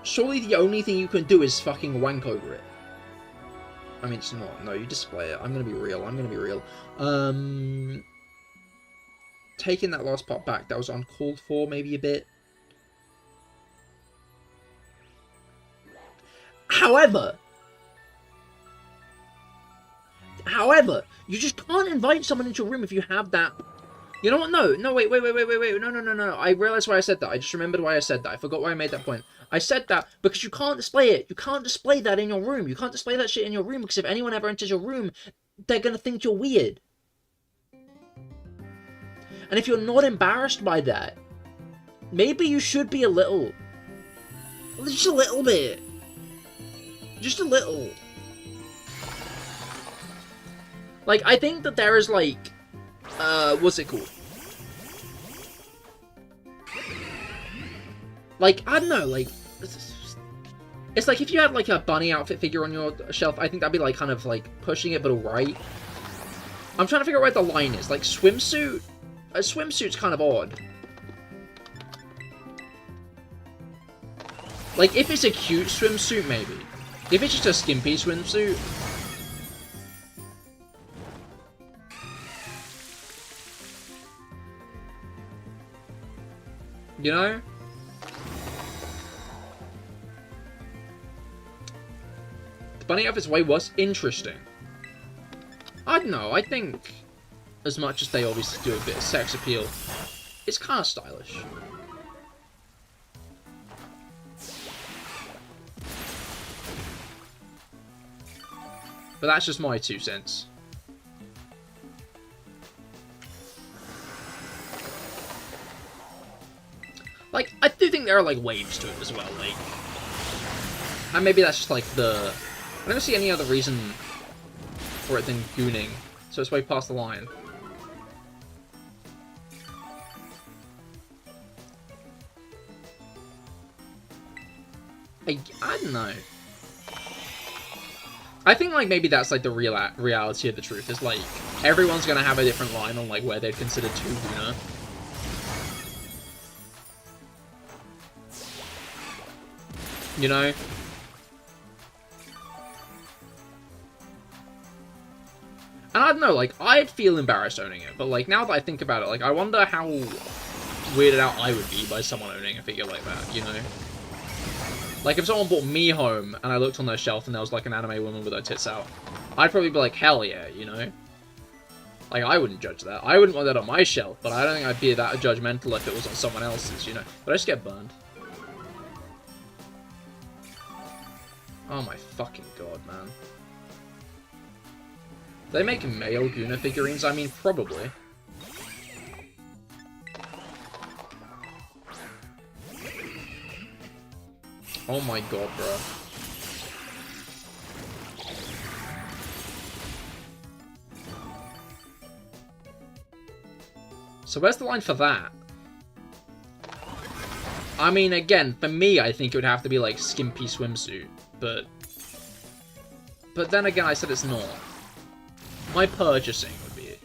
surely the only thing you can do is fucking wank over it. I mean, it's not. No, you display it. I'm gonna be real. I'm gonna be real. Taking that last part back, that was uncalled for, maybe a bit. However, you just can't invite someone into your room if you have that. You know what? No, wait. No. I realized why I said that. I just remembered why I said that. I forgot why I made that point. I said that because you can't display it. You can't display that in your room. You can't display that shit in your room because if anyone ever enters your room, they're gonna think you're weird. And if you're not embarrassed by that, maybe you should be a little. Just a little bit. Just a little. Like, I think that there is, like, what's it called? Like, I don't know, like, it's like if you had, like, a bunny outfit figure on your shelf, I think that'd be, like, kind of, like, pushing it, but alright. I'm trying to figure out where the line is. Like, swimsuit? A swimsuit's kind of odd. Like, if it's a cute swimsuit, maybe. If it's just a skimpy swimsuit... You know? The bunny outfit's way worse. Interesting. I don't know, I think... As much as they obviously do a bit of sex appeal, it's kind of stylish. But that's just my 2 cents. think there are, like, waves to it as well, like... And maybe that's just, like, the... I don't see any other reason for it than gooning, so it's way past the line. I don't know. I think, like, maybe that's, like, the reality of the truth, is, like, everyone's gonna have a different line on, like, where they'd consider 2 Guna. You know? And I don't know, like, I'd feel embarrassed owning it, but, like, now that I think about it, like, I wonder how weirded out I would be by someone owning a figure like that, you know? Like, if someone brought me home, and I looked on their shelf, and there was, like, an anime woman with her tits out, I'd probably be like, hell yeah, you know? Like, I wouldn't judge that. I wouldn't want that on my shelf, but I don't think I'd be that judgmental if it was on someone else's, you know? But I just get burned. Oh my fucking god, man. They make male Guna figurines? I mean, probably. Oh my god, bro. So where's the line for that? I mean, again, for me, I think it would have to be, like, skimpy swimsuit, but... But then again, I said it's not. My purchasing would be it.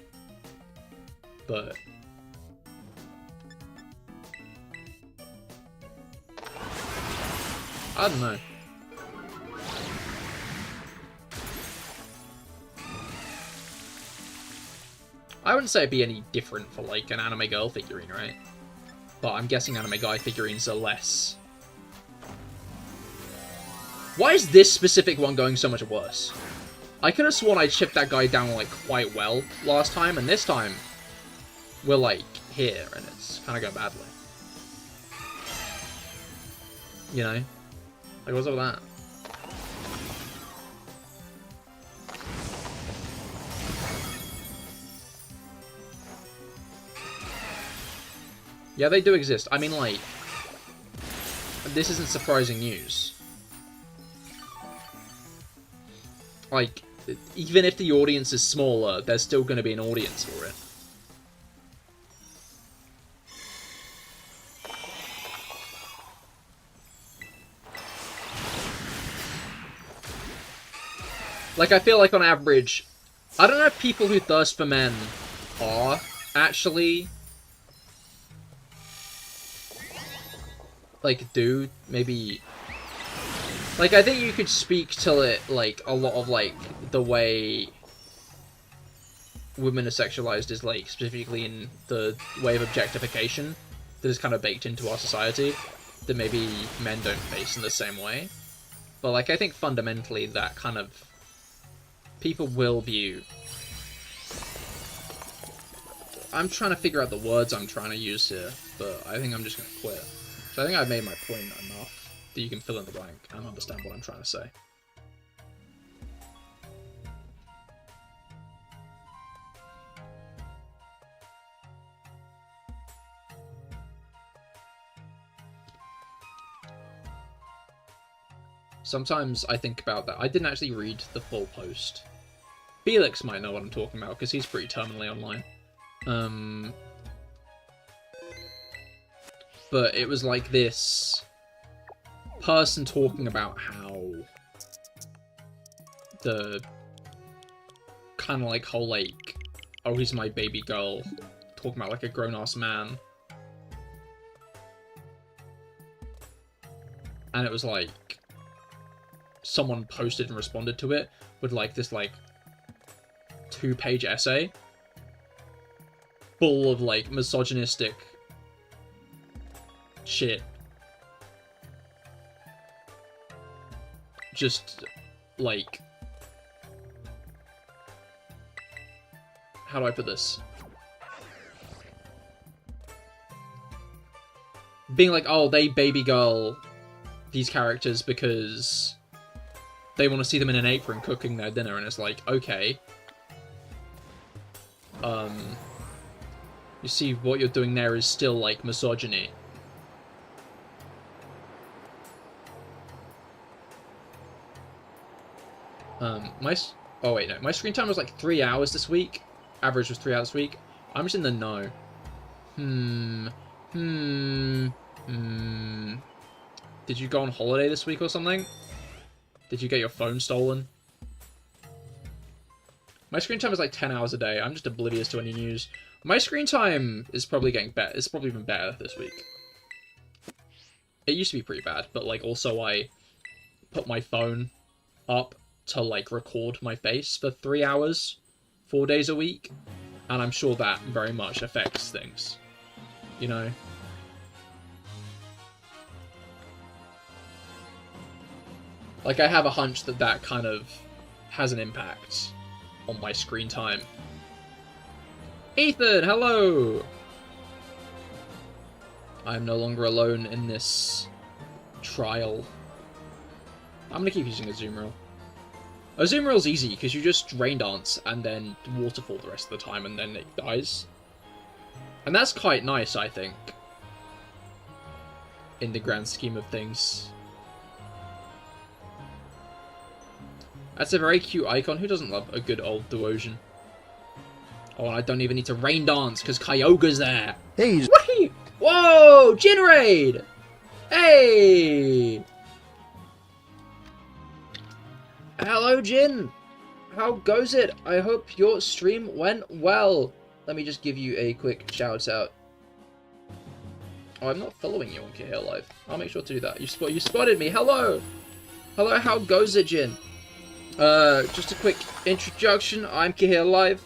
But... I don't know. I wouldn't say it'd be any different for, like, an anime girl figurine, right? But I'm guessing anime guy figurines are less. Why is this specific one going so much worse? I could have sworn I chipped that guy down, like, quite well last time, and this time we're, like, here, and it's kind of going badly. You know? Like, what's up with that? Yeah, they do exist. I mean, like, this isn't surprising news. Like, even if the audience is smaller, there's still going to be an audience for it. Like, I feel like on average, I don't know if people who thirst for men are actually... like, do, maybe... Like, I think you could speak to it, like, a lot of, like, the way women are sexualized is, like, specifically in the way of objectification that is kind of baked into our society, that maybe men don't face in the same way. But, like, I think fundamentally that kind of... people will view... I'm trying to figure out the words I'm trying to use here, but I think I'm just going to quit. So I think I've made my point enough that you can fill in the blank and understand what I'm trying to say. Sometimes I think about that. I didn't actually read the full post. Felix might know what I'm talking about, because he's pretty terminally online. But it was like this person talking about how the kind of like whole like, oh, he's my baby girl, talking about like a grown-ass man. And it was like, someone posted and responded to it with like this like 2-page essay full of like misogynistic shit. Just like, how do I put this? Being like, oh, they baby girl these characters because they want to see them in an apron cooking their dinner, and it's like, okay. You see, what you're doing there is still, like, misogyny. Oh wait, no. My screen time was like 3 hours this week. Average was 3 hours this week. I'm just in the no. Did you go on holiday this week or something? Did you get your phone stolen? My screen time is like 10 hours a day. I'm just oblivious to any news. My screen time is probably getting better. It's probably even better this week. It used to be pretty bad, but like also I put my phone up to like record my face for 3 hours, 4 days a week, and I'm sure that very much affects things, you know? Like I have a hunch that that kind of has an impact on my screen time. Ethan, hello! I'm no longer alone in this trial. I'm gonna keep using a zoom reel. A zoom reel's easy, because you just rain dance and then waterfall the rest of the time and then it dies. And that's quite nice, I think. In the grand scheme of things. That's a very cute icon. Who doesn't love a good old Duosion? Oh, and I don't even need to rain dance, because Kyogre's there! Hey! Whee! Whoa! Jin Raid! Hey! Hello, Jin! How goes it? I hope your stream went well. Let me just give you a quick shout out. Oh, I'm not following you on CahirLIVE. I'll make sure to do that. You spotted me. Hello! Hello, how goes it, Jin? Just a quick introduction. I'm CahirLIVE.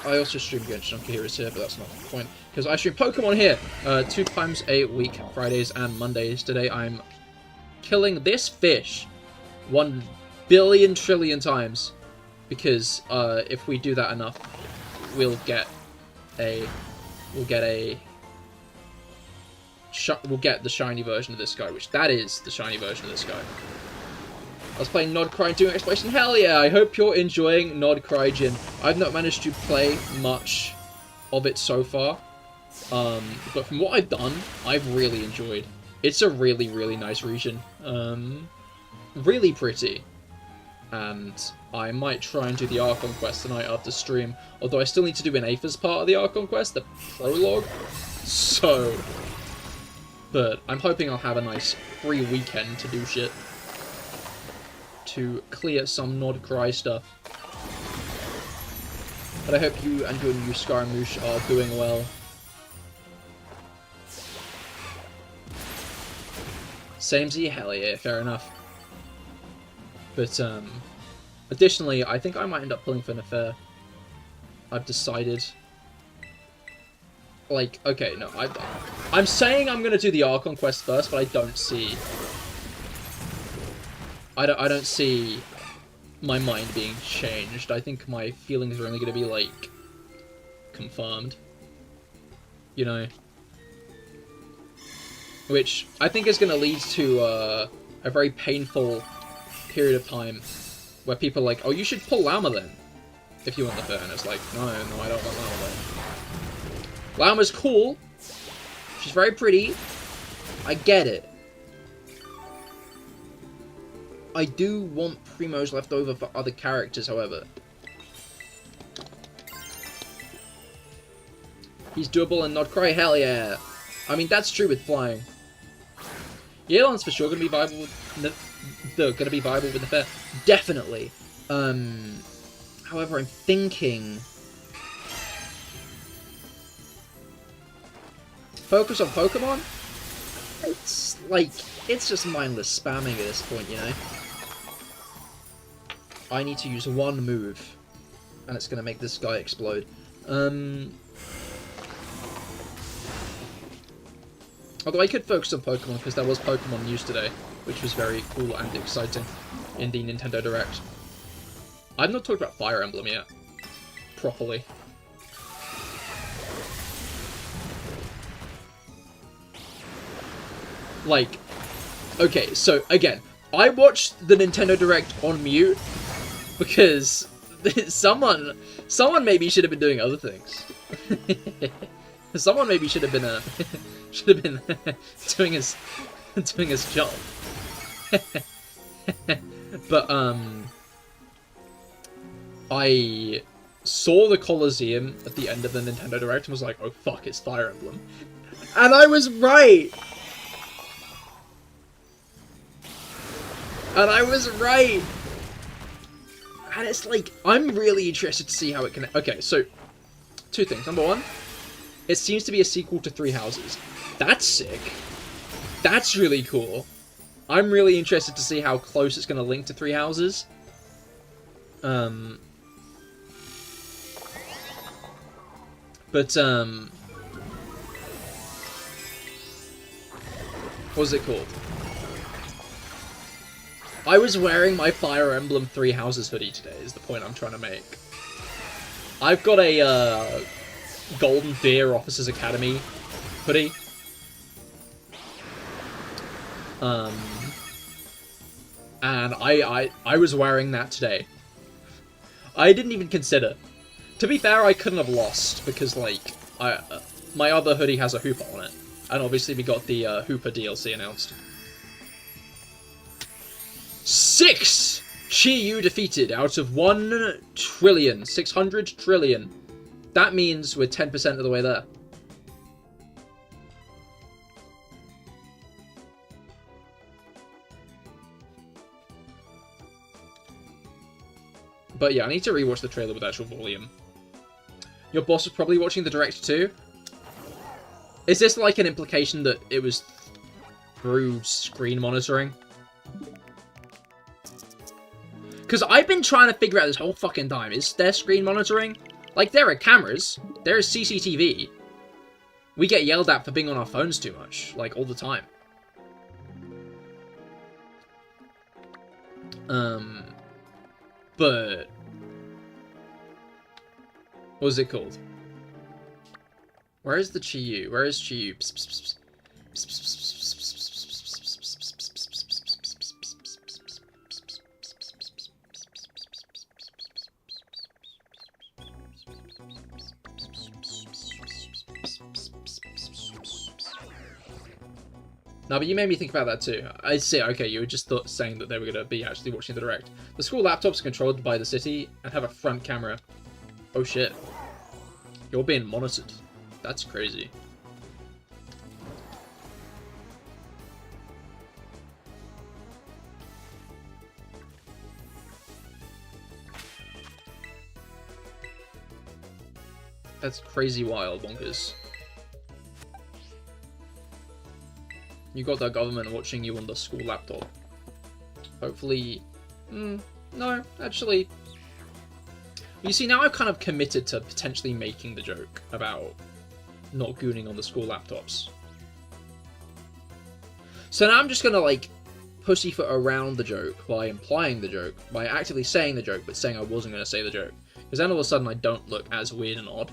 I also stream Genshin on Cahir is here, but that's not the point. Because I stream Pokemon here 2 times a week, Fridays and Mondays. Today I'm killing this fish 1 billion trillion times. Because if we do that enough, we'll get the shiny version of this guy, which that is the shiny version of this guy. I was playing Nod Cry and doing Exploration. Hell yeah! I hope you're enjoying Nod Cry, Jin. I've not managed to play much of it so far. But from what I've done, I've really enjoyed. It's a really, really nice region. Really pretty. And I might try and do the Archon quest tonight after stream. Although I still need to do an Aphis part of the Archon quest, the prologue. So... But I'm hoping I'll have a nice free weekend to do shit. To clear some Nod Cry stuff. But I hope you and your new Scaramouche are doing well. Samesy? Hell yeah, fair enough. But, additionally, I think I might end up pulling for an affair. I've decided. Like, okay, no, I'm saying I'm gonna do the Archon quest first, but I don't see... I don't see my mind being changed. I think my feelings are only going to be, like, confirmed. You know? Which I think is going to lead to a very painful period of time where people are like, oh, you should pull Llama then, if you want the fair. And it's like, no, I don't want Llama then. Llama's cool. She's very pretty. I get it. I do want Primos left over for other characters, however. He's doable and not cry, hell yeah! I mean, that's true with flying. Yelan's for sure gonna be viable with the fair. Definitely. However, I'm thinking... Focus on Pokemon? It's like, it's just mindless spamming at this point, you know? I need to use one move, and it's gonna make this guy explode. Although I could focus on Pokemon, because there was Pokemon news today, which was very cool and exciting in the Nintendo Direct. I've not talked about Fire Emblem yet. Properly. Like, okay, so, again, I watched the Nintendo Direct on mute, because someone maybe should have been doing other things. Someone maybe should have been doing his job. But, I saw the Coliseum at the end of the Nintendo Direct and was like, oh fuck, it's Fire Emblem. And I was right! And I was right! And it's like, I'm really interested to see how it can... Okay, so, two things. Number one, it seems to be a sequel to Three Houses. That's sick. That's really cool. I'm really interested to see how close it's going to link to Three Houses. But, what was it called? I was wearing my Fire Emblem Three Houses hoodie today, is the point I'm trying to make. I've got a, Golden Deer Officers Academy hoodie. And I was wearing that today. I didn't even consider. To be fair, I couldn't have lost, because, like, my other hoodie has a Hooper on it. And obviously we got the, Hooper DLC announced. 6 Chi-Yu defeated out of 1 trillion. 600 trillion. That means we're 10% of the way there. But yeah, I need to rewatch the trailer with actual volume. Your boss was probably watching the Direct too? Is this like an implication that it was through screen monitoring? Because I've been trying to figure out this whole fucking time. Is there screen monitoring? Like, there are cameras. There is CCTV. We get yelled at for being on our phones too much. Like, all the time. But... what was it called? Where is the Chi-Yu? Where is Chi-Yu? No, but you made me think about that too. I see, okay, you were just saying that they were going to be actually watching the Direct. The school laptops are controlled by the city and have a front camera. Oh shit. You're being monitored. That's crazy. That's crazy wild, bonkers. You got the government watching you on the school laptop. Hopefully... no, actually... You see, now I've kind of committed to potentially making the joke about not gooning on the school laptops. So now I'm just gonna, like, pussyfoot around the joke by implying the joke, by actively saying the joke, but saying I wasn't gonna say the joke. Because then all of a sudden I don't look as weird and odd.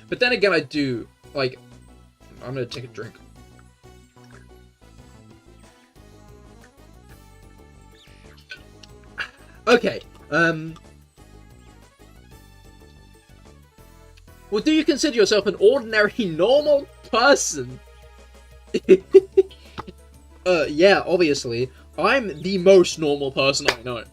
But then again, I do, like, I'm gonna take a drink. Okay, well, do you consider yourself an ordinary, normal person? Yeah, obviously. I'm the most normal person I know.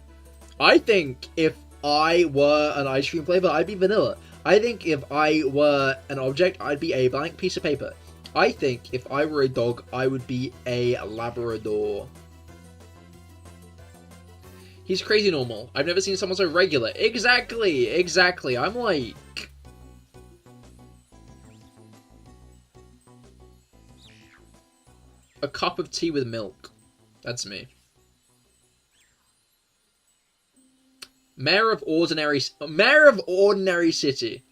I think if I were an ice cream flavor, I'd be vanilla. I think if I were an object, I'd be a blank piece of paper. I think if I were a dog, I would be a Labrador. He's crazy normal. I've never seen someone so regular. Exactly, exactly. I'm like... a cup of tea with milk. That's me. Mayor of Ordinary City.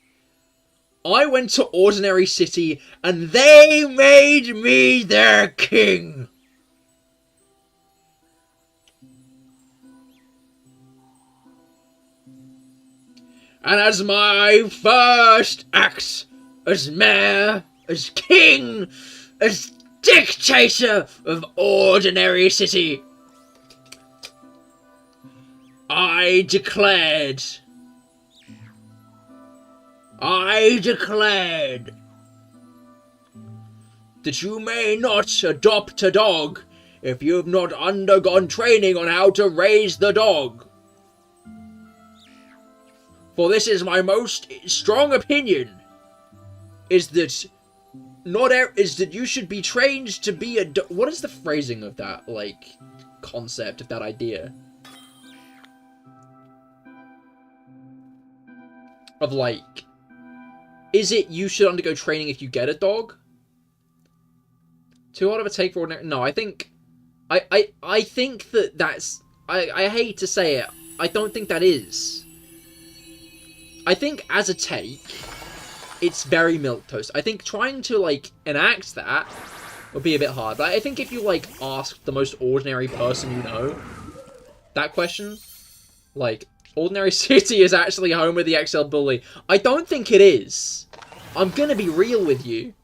I went to Ordinary City and they made me their king. And as my first act as mayor, as king, as dictator of Ordinary City, I declared I declared that you may not adopt a dog if you have not undergone training on how to raise the dog. For this is my most strong opinion, is that you should be trained to be a what is the phrasing of that, like, concept, of that idea? Of, like, is it you should undergo training if you get a dog? Too hard of a take for ordinary... No, I think... I think that that's... I hate to say it, I don't think that is. I think as a take, it's very milquetoast. I think trying to, like, enact that would be a bit hard. But I think if you, like, asked the most ordinary person you know that question, like, Ordinary City is actually home of the XL Bully. I don't think it is. I'm gonna be real with you.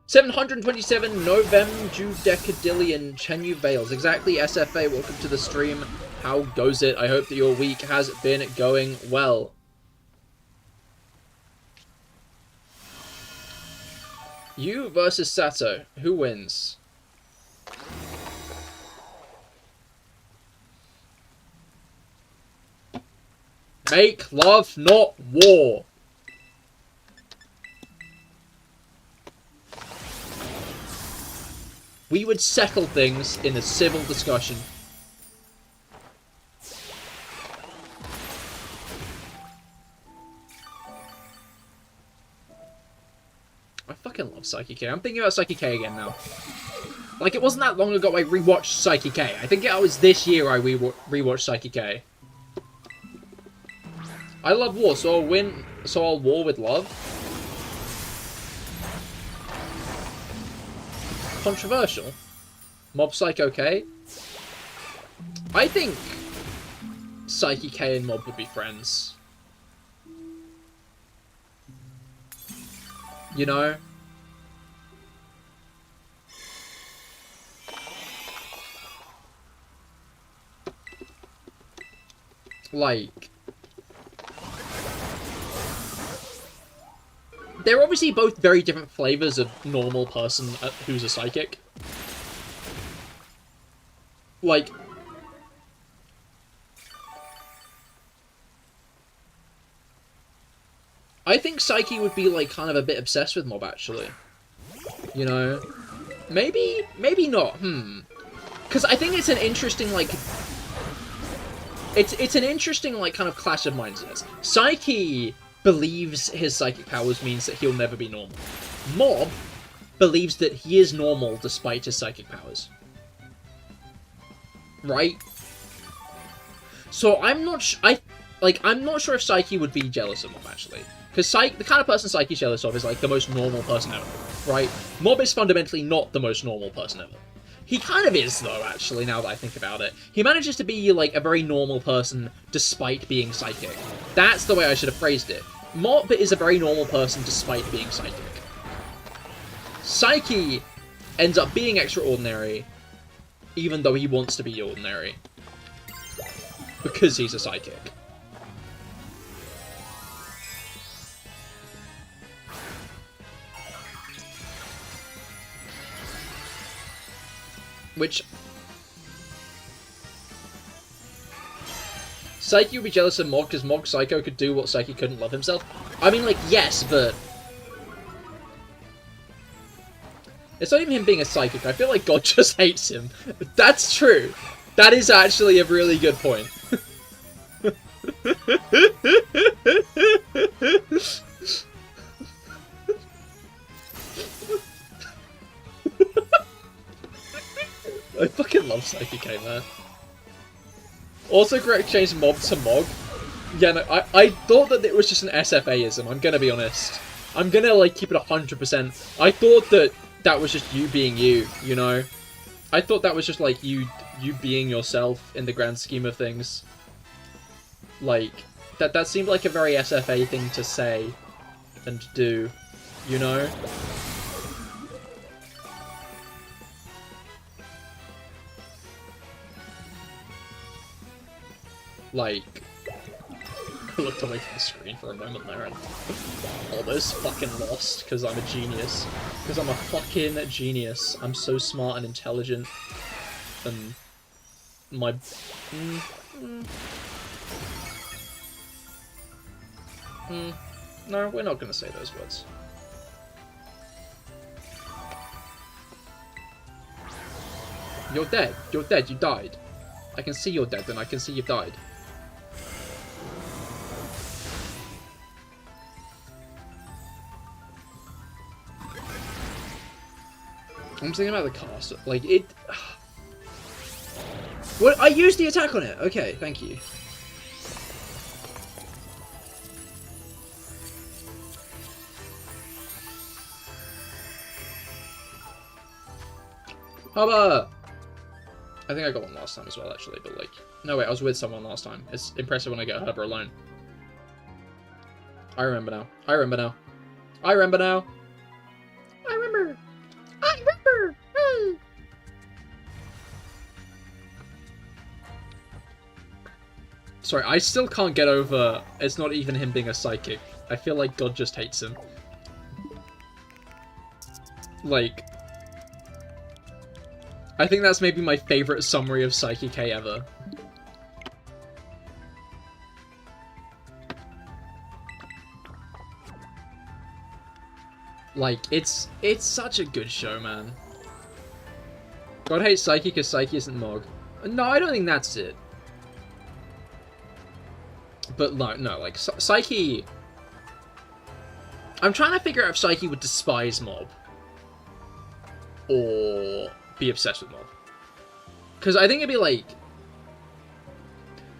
$727 November Judecadillion Chenyu Vales. Exactly, SFA, welcome to the stream. How goes it? I hope that your week has been going well. You versus Sato. Who wins? Make love, not war. We would settle things in a civil discussion. I fucking love Psyche K. I'm thinking about Psyche K again now. Like, it wasn't that long ago I rewatched Psyche K. I think it was this year I rewatched Psyche K. I love war, so I'll win. So I'll war with love. Controversial. Mob Psycho K. I think Psyche K and Mob would be friends. You know? Like, they're obviously both very different flavors of normal person who's a psychic. Like, I think Psyche would be, like, kind of a bit obsessed with Mob, actually. You know? Maybe not, Because I think it's an interesting, like... It's an interesting, like, kind of clash of mindsets. Psyche believes his psychic powers means that he'll never be normal. Mob believes that he is normal despite his psychic powers. Right? So I'm not I'm not sure if Psyche would be jealous of Mob, actually. Because the kind of person Psyche's jealous of is, like, the most normal person ever. Right? Mob is fundamentally not the most normal person ever. He kind of is, though, actually, now that I think about it. He manages to be, like, a very normal person despite being psychic. That's the way I should have phrased it. Mob is a very normal person despite being psychic. Psyche ends up being extraordinary, even though he wants to be ordinary. Because he's a psychic. Which... Psyche would be jealous of Mog because Mog Psycho could do what Psyche couldn't love himself. I mean, like, yes, but... It's not even him being a psychic. I feel like God just hates him. That's true. That is actually a really good point. I fucking love Psyche K, man. Also correct change Mob to Mog. Yeah, no, I thought that it was just an SFA-ism, I'm gonna be honest. I'm gonna, like, keep it 100%. I thought that that was just you being you, you know? I thought that was just, like, you being yourself in the grand scheme of things. Like, that seemed like a very SFA thing to say and to do, you know? Like, I looked away from the screen for a moment there and almost fucking lost because I'm a genius. Because I'm a fucking genius. I'm so smart and intelligent. And my... No, we're not going to say those words. You're dead. You're dead. You died. I can see you're dead, and I can see you've died. I'm thinking about the cast. Like, it... What? I used the attack on it! Okay, thank you. Hubba! I think I got one last time as well, actually, but like... No, wait, I was with someone last time. It's impressive when I get Hubba alone. I remember now. I remember now. I remember now. I remember. I remember. Sorry, I still can't get over... It's not even him being a psychic. I feel like God just hates him. Like... I think that's maybe my favorite summary of Psychic A ever. Like, it's such a good show, man. God hates Psyche because Psyche isn't Mog. No, I don't think that's it. But no, like, Psyche... I'm trying to figure out if Psyche would despise Mob. Or... be obsessed with Mob. Because I think it'd be like...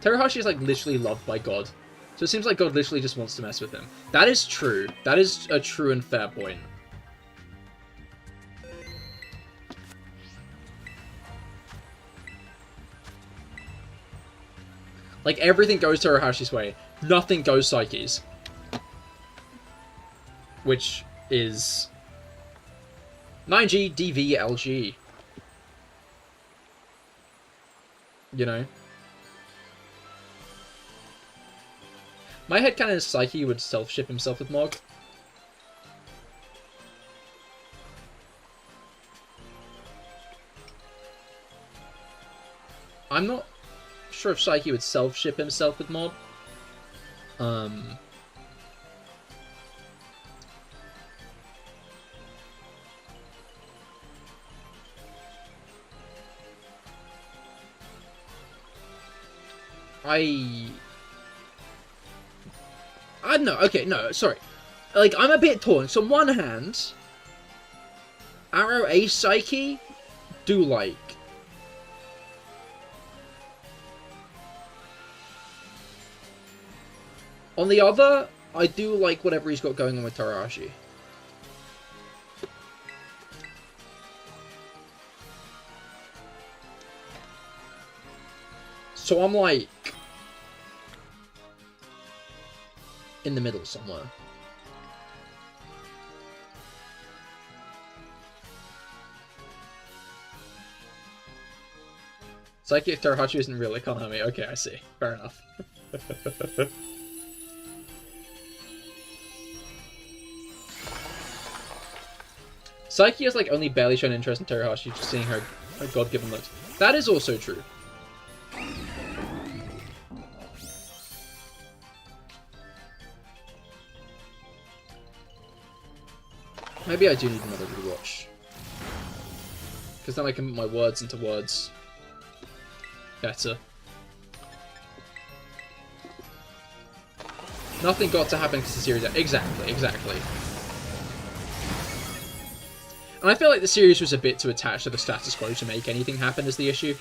Terahashi is like literally loved by God. So it seems like God literally just wants to mess with him. That is true. That is a true and fair point. Like, everything goes Terahashi's way. Nothing goes Psyche's. Which is... 9G, DV, LG. You know? My headcanon is Psyche would self-ship himself with Mog. I'm not sure if Psyche would self-ship himself with Mob. I don't know. Okay, no, sorry. Like, I'm a bit torn. So on one hand, Arrow Ace Psyche do like. On the other, I do like whatever he's got going on with Terahashi. So I'm like... in the middle somewhere. Psychic Terahashi isn't real, it can't hurt me. Okay, I see. Fair enough. Psyche has like only barely shown interest in Terahashi, just seeing her God-given looks. That is also true. Maybe I do need another rewatch. Because then I can put my words into words better. Nothing got to happen because the series... Exactly, exactly. And I feel like the series was a bit too attached to the status quo to make anything happen is the issue.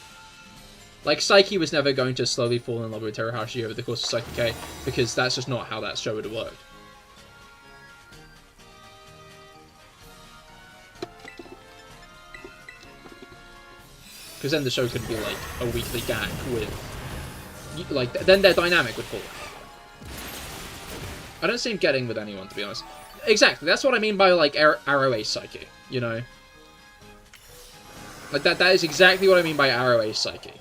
Like, Psyche was never going to slowly fall in love with Terahashi over the course of Psychic K, because that's just not how that show would have worked. Because then the show could be like a weekly gag with, like, then their dynamic would fall. I don't see him getting with anyone, to be honest. Exactly, that's what I mean by like Arrow Ace Psyche, you know? Like that is exactly what I mean by Arrow Ace Psyche.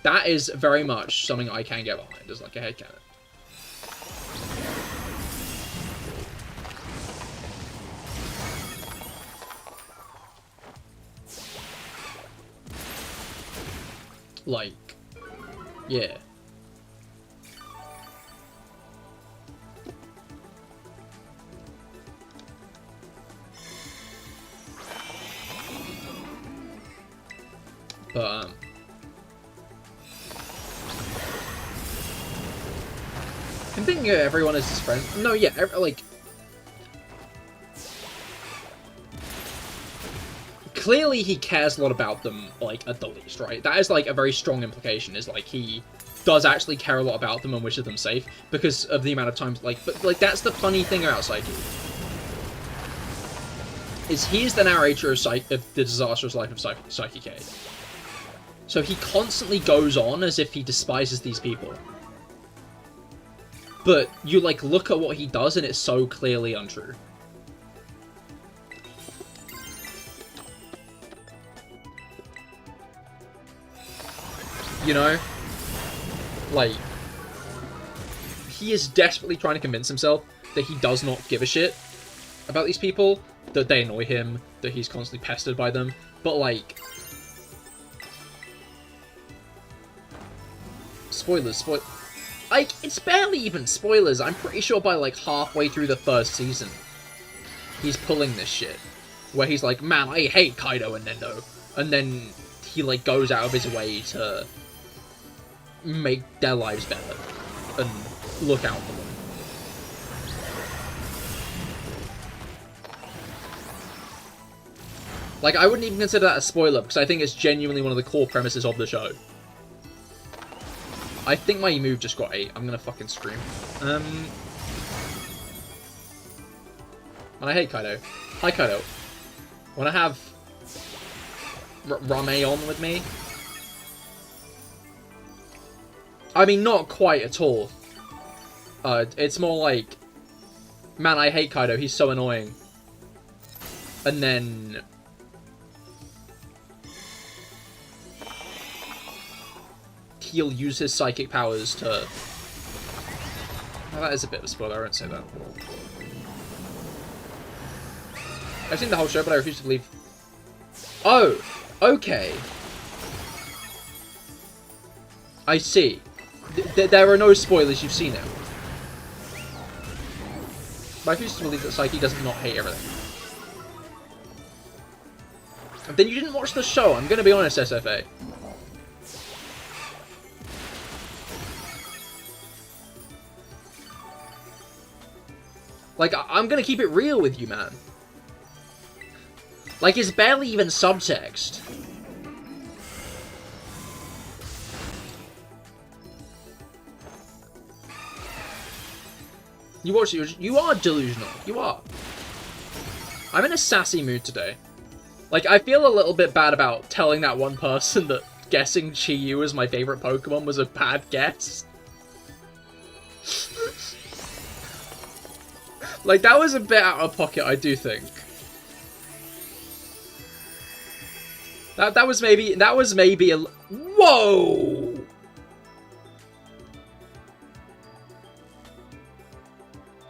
That is very much something I can get behind as like a headcanon. Like, yeah. But, I'm thinking everyone is his friend. No, yeah, like... Clearly he cares a lot about them, like, at the least, right? That is, like, a very strong implication, is, like, he does actually care a lot about them and wishes them safe, because of the amount of times, like, but, like, that's the funny thing about Psyche. Is he is the narrator of the disastrous life of Psyche K. So he constantly goes on as if he despises these people. But you, like, look at what he does and it's so clearly untrue. You know? Like, he is desperately trying to convince himself that he does not give a shit about these people, that they annoy him, that he's constantly pestered by them, but, like... Spoilers, like, it's barely even spoilers. I'm pretty sure by, like, halfway through the first season, he's pulling this shit. Where he's like, man, I hate Kaido and Nendo. And then he, like, goes out of his way to make their lives better. And look out for them. Like, I wouldn't even consider that a spoiler, because I think it's genuinely one of the core premises of the show. I think my move just got 8. I'm gonna fucking scream. And I hate Kaido. Hi, Kaido. Wanna have Rame on with me? I mean, not quite at all. It's more like, man, I hate Kaido. He's so annoying. And then... he'll use his psychic powers to... Oh, that is a bit of a spoiler, I won't say that. I've seen the whole show, but I refuse to believe... Oh! Okay! I see. There are no spoilers, you've seen it. But I refuse to believe that Psyche does not hate everything. Then you didn't watch the show, I'm gonna be honest, SFA. Like, I'm gonna keep it real with you, man. Like, it's barely even subtext. You watch it, you are delusional. You are. I'm in a sassy mood today. Like, I feel a little bit bad about telling that one person that guessing Chi-Yu as my favorite Pokemon was a bad guess. Like, that was a bit out of pocket, I do think. That was maybe a... Whoa!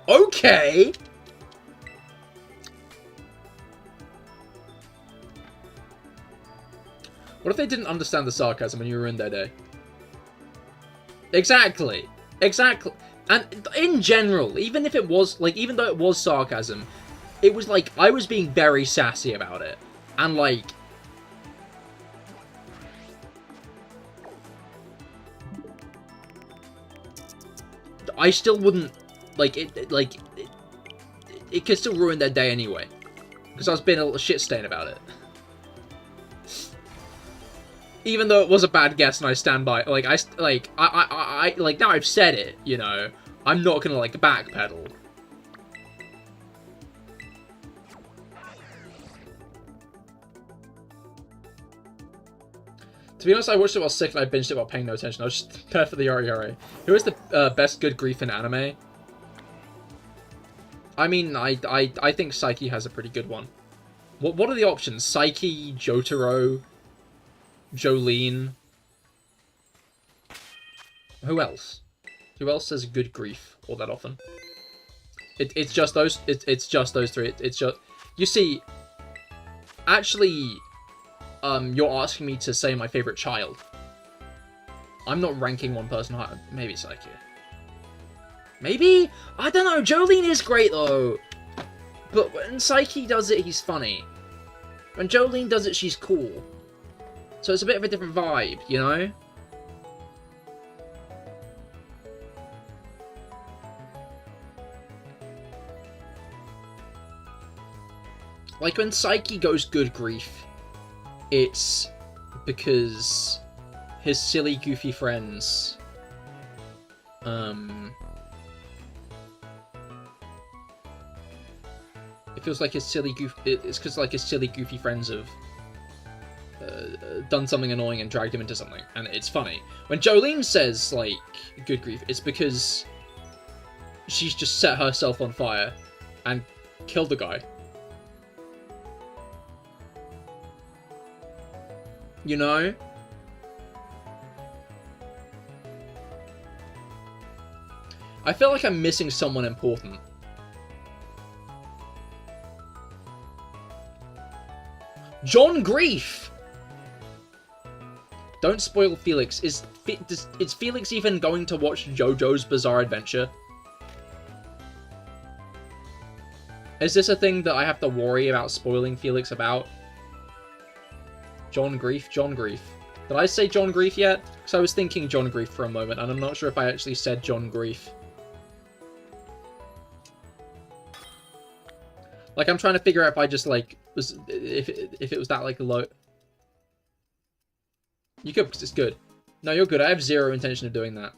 Okay! What if they didn't understand the sarcasm and you ruined their day? Exactly. Exactly. And in general, even if it was, like, even though it was sarcasm, it was, like, I was being very sassy about it. And, like... I still wouldn't, like, it could still ruin their day anyway. Because I was being a little shit stain about it. Even though it was a bad guess and I stand by, like, like, now I've said it, you know, I'm not gonna, like, backpedal. To be honest, I watched it while sick and I binged it while paying no attention. I was just there for the Yori. Who is the best good grief in anime? I mean, I think Psyche has a pretty good one. What are the options? Psyche, Jotaro, Jolene. Who else? Who else says good grief all that often? It's just those. It's just those three. It's just. You see, actually, you're asking me to say my favorite child. I'm not ranking one person higher. Maybe Psyche. Maybe? I don't know. Jolene is great, though. But when Psyche does it, he's funny. When Jolene does it, she's cool. So it's a bit of a different vibe, you know? Like, when Psyche goes good grief, it's because his silly, goofy friends, it feels like his silly it's because, like, his silly, goofy friends have done something annoying and dragged him into something, and it's funny. When Jolene says, like, good grief, it's because she's just set herself on fire and killed the guy. You know? I feel like I'm missing someone important. John Grief! Don't spoil Felix. Is Felix even going to watch JoJo's Bizarre Adventure? Is this a thing that I have to worry about spoiling Felix about? John Grief? John Grief. Did I say John Grief yet? Because I was thinking John Grief for a moment, and I'm not sure if I actually said John Grief. Like, I'm trying to figure out if I just, like, was... If it was that, like, low... You could, because it's good. No, you're good. I have zero intention of doing that.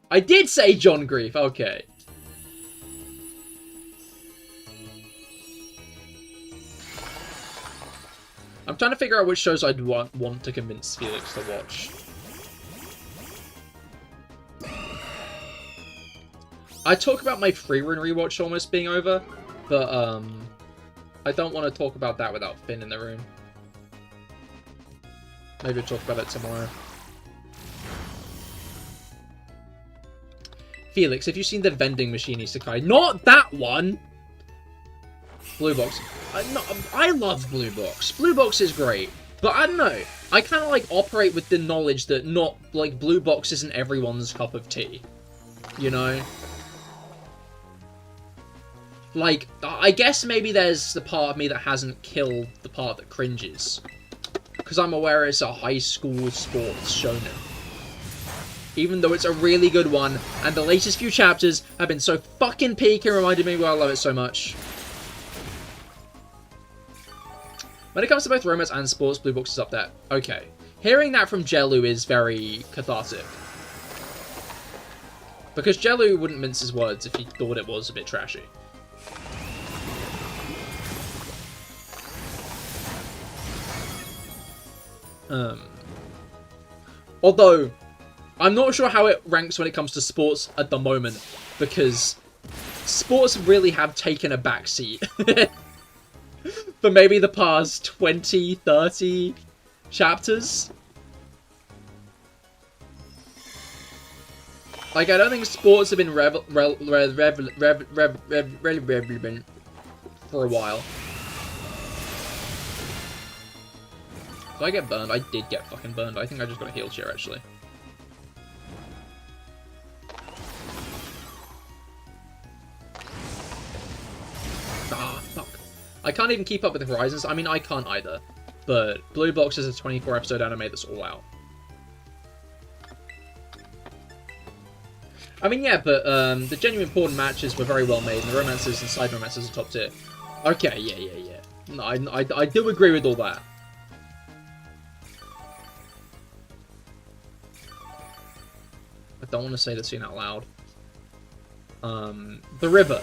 I did say John Grief! Okay. I'm trying to figure out which shows I'd want to convince Felix to watch. I talk about my free run rewatch almost being over, but I don't want to talk about that without Finn in the room. Maybe I'll talk about it tomorrow. Felix, have you seen the vending machine isekai? Not that one! Blue Box. I love Blue Box. Blue Box is great. But I don't know. I kind of, like, operate with the knowledge that Blue Box isn't everyone's cup of tea. You know? Like, I guess maybe there's the part of me that hasn't killed the part that cringes. Because I'm aware it's a high school sports shonen. Even though it's a really good one, and the latest few chapters have been so fucking peak and reminded me why I love it so much. When it comes to both romance and sports, Blue Box is up there. Okay. Hearing that from Jellu is very cathartic. Because Jellu wouldn't mince his words if he thought it was a bit trashy. Although, I'm not sure how it ranks when it comes to sports at the moment, because sports really have taken a backseat for maybe the past 20, 30 chapters. Like, I don't think sports have been relevant for a while. Did I get burned? I did get fucking burned. I think I just got a heal chair, actually. Ah, fuck. I can't even keep up with the Horizons. I mean, I can't either. But Blue Box is a 24-episode anime that's all out. I mean, yeah, but the genuine important matches were very well made, and the romances and side romances are top tier. Okay, yeah. No, I do agree with all that. I don't want to say the scene out loud. The river.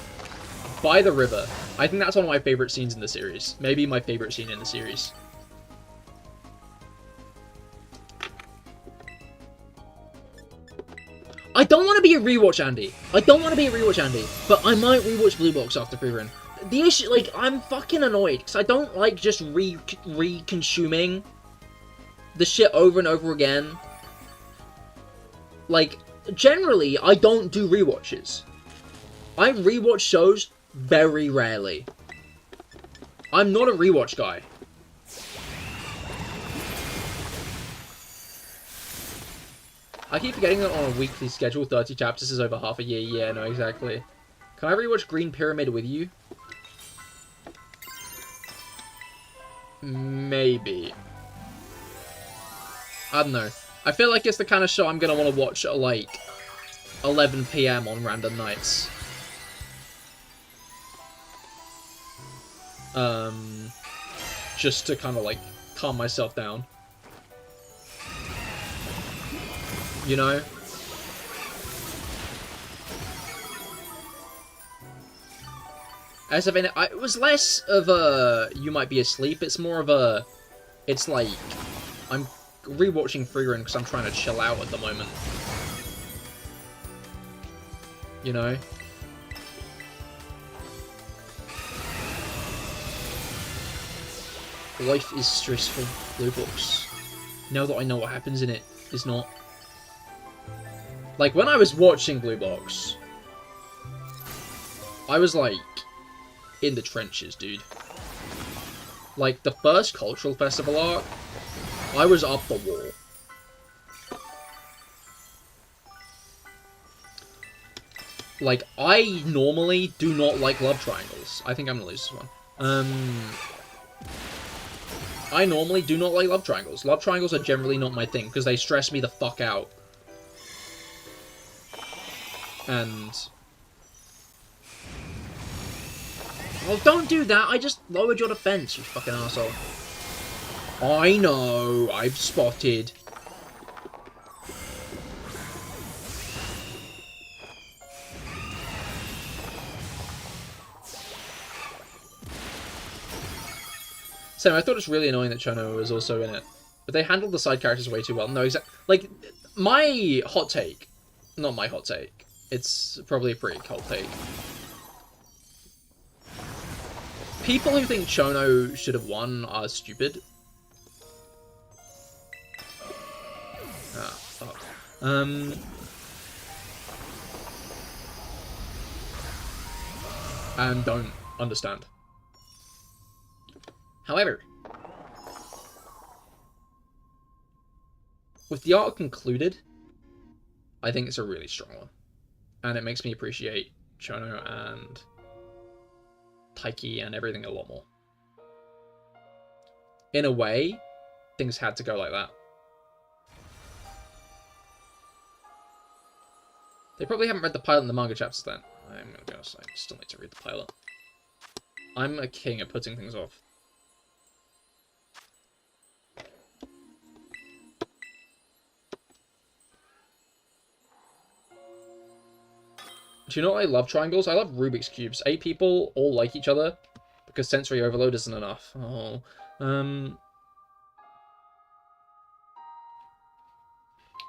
By the river. I think that's one of my favorite scenes in the series. Maybe my favorite scene in the series. I don't want to be a rewatch Andy. But I might rewatch Blue Box after pre-run. The issue, like, I'm fucking annoyed, because I don't like just re-consuming the shit over and over again. Like, generally, I don't do rewatches. I rewatch shows very rarely. I'm not a rewatch guy. I keep forgetting that on a weekly schedule, 30 chapters is over half a year. Yeah, no, exactly. Can I rewatch Green Pyramid with you? Maybe. I don't know. I feel like it's the kind of show I'm gonna want to watch at, like, 11 PM on random nights. Just to kind of, like, calm myself down. You know? As if it was less of a you might be asleep, it's more of a, it's like, I'm rewatching Freerun because I'm trying to chill out at the moment. You know? Life is stressful. Blue Box. Now that I know what happens in it, is not. Like, when I was watching Blue Box, I was, like, in the trenches, dude. Like, the first Cultural Festival arc, I was up the wall. Like, I normally do not like love triangles. I think I'm gonna lose this one. I normally do not like love triangles. Love triangles are generally not my thing, because they stress me the fuck out. And... well, don't do that! I just lowered your defense, you fucking asshole. I know, I've spotted. So I thought it was really annoying that Chono was also in it. But they handled the side characters way too well. No, exactly. Like, my hot take... not my hot take. It's probably a pretty cold take. People who think Chono should have won are stupid. Ah, fuck. And don't understand. However, with the arc concluded, I think it's a really strong one. And it makes me appreciate Chono and Taiki and everything a lot more. In a way, things had to go like that. They probably haven't read the pilot and the manga chapters then. I'm gonna be honest, I still need to read the pilot. I'm a king at putting things off. Do you know what I love triangles? I love Rubik's Cubes. 8 people all like each other because sensory overload isn't enough. Oh.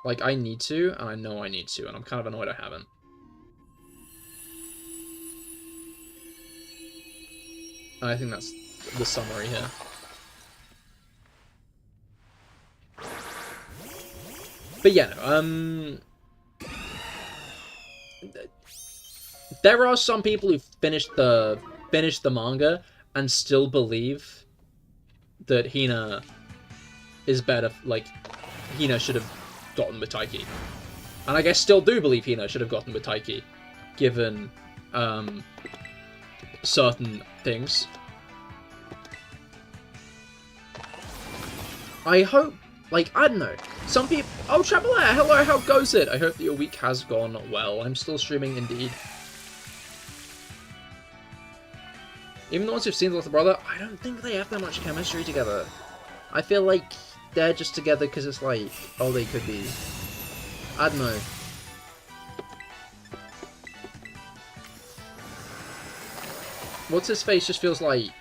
Like, I need to, and I know I need to, and I'm kind of annoyed I haven't. And I think that's the summary here. But yeah, no, there are some people who finished the manga and still believe that Hina is better. Like, Hina should have gotten with Taiki, and I guess still do believe Hina should have gotten with Taiki, given certain things. I hope, like, I don't know. Some people... oh, Traveler, hello, how goes it? I hope that your week has gone well. I'm still streaming, indeed. Even the ones who've seen the little brother, I don't think they have that much chemistry together. I feel like they're just together because it's like, oh, they could be. I don't know. What's his face just feels like...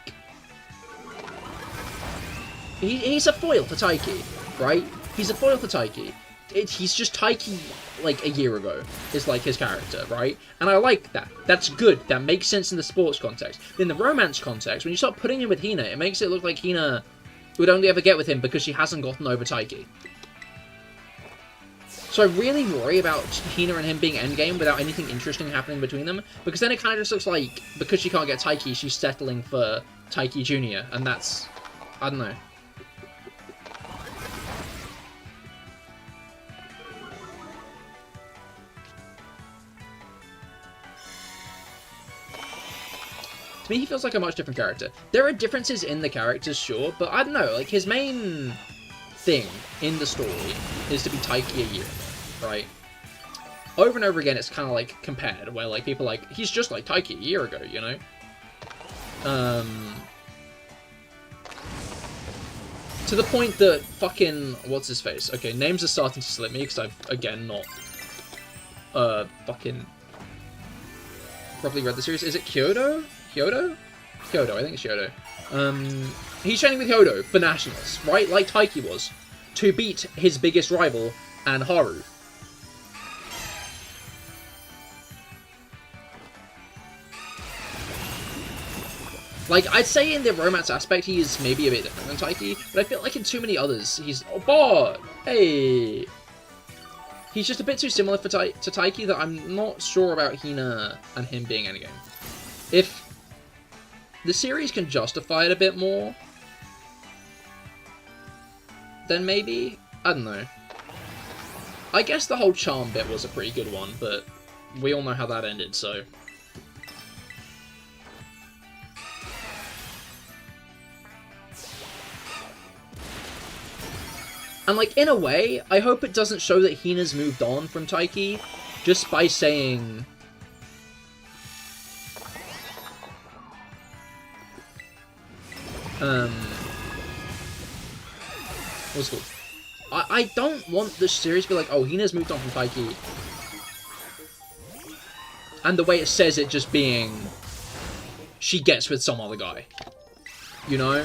He's a foil for Taiki, right? He's a foil for Taiki. He's just Taiki, like, a year ago, is, like, his character, right? And I like that. That's good. That makes sense in the sports context. In the romance context, when you start putting him with Hina, it makes it look like Hina would only ever get with him because she hasn't gotten over Taiki. So I really worry about Hina and him being endgame without anything interesting happening between them, because then it kind of just looks like, because she can't get Taiki, she's settling for Taiki Jr., and that's... I don't know. To me, he feels like a much different character. There are differences in the characters, sure, but I don't know, like, his main thing in the story is to be Taiki a year ago, right? Over and over again, it's kind of, like, compared, where, like, people are like, he's just like Taiki a year ago, you know? To the point that fucking... What's his face? Okay, names are starting to slip me, because I've, again, not... fucking... properly read the series. Is it Kyoto? Kyoto, I think it's Kyoto. He's training with Kyoto for Nationals, right? Like Taiki was. To beat his biggest rival, and Haru. Like, I'd say in the romance aspect, he is maybe a bit different than Taiki, but I feel like in too many others, he's... Oh, boy! Hey! He's just a bit too similar to Taiki that I'm not sure about Hina and him being endgame. If the series can justify it a bit more, then maybe? I don't know. I guess the whole charm bit was a pretty good one, but we all know how that ended, so... And, like, in a way, I hope it doesn't show that Hina's moved on from Taiki, just by saying... What's it called? I don't want the series to be like, oh, Hina's moved on from Taiki. And the way it says it just being... She gets with some other guy. You know?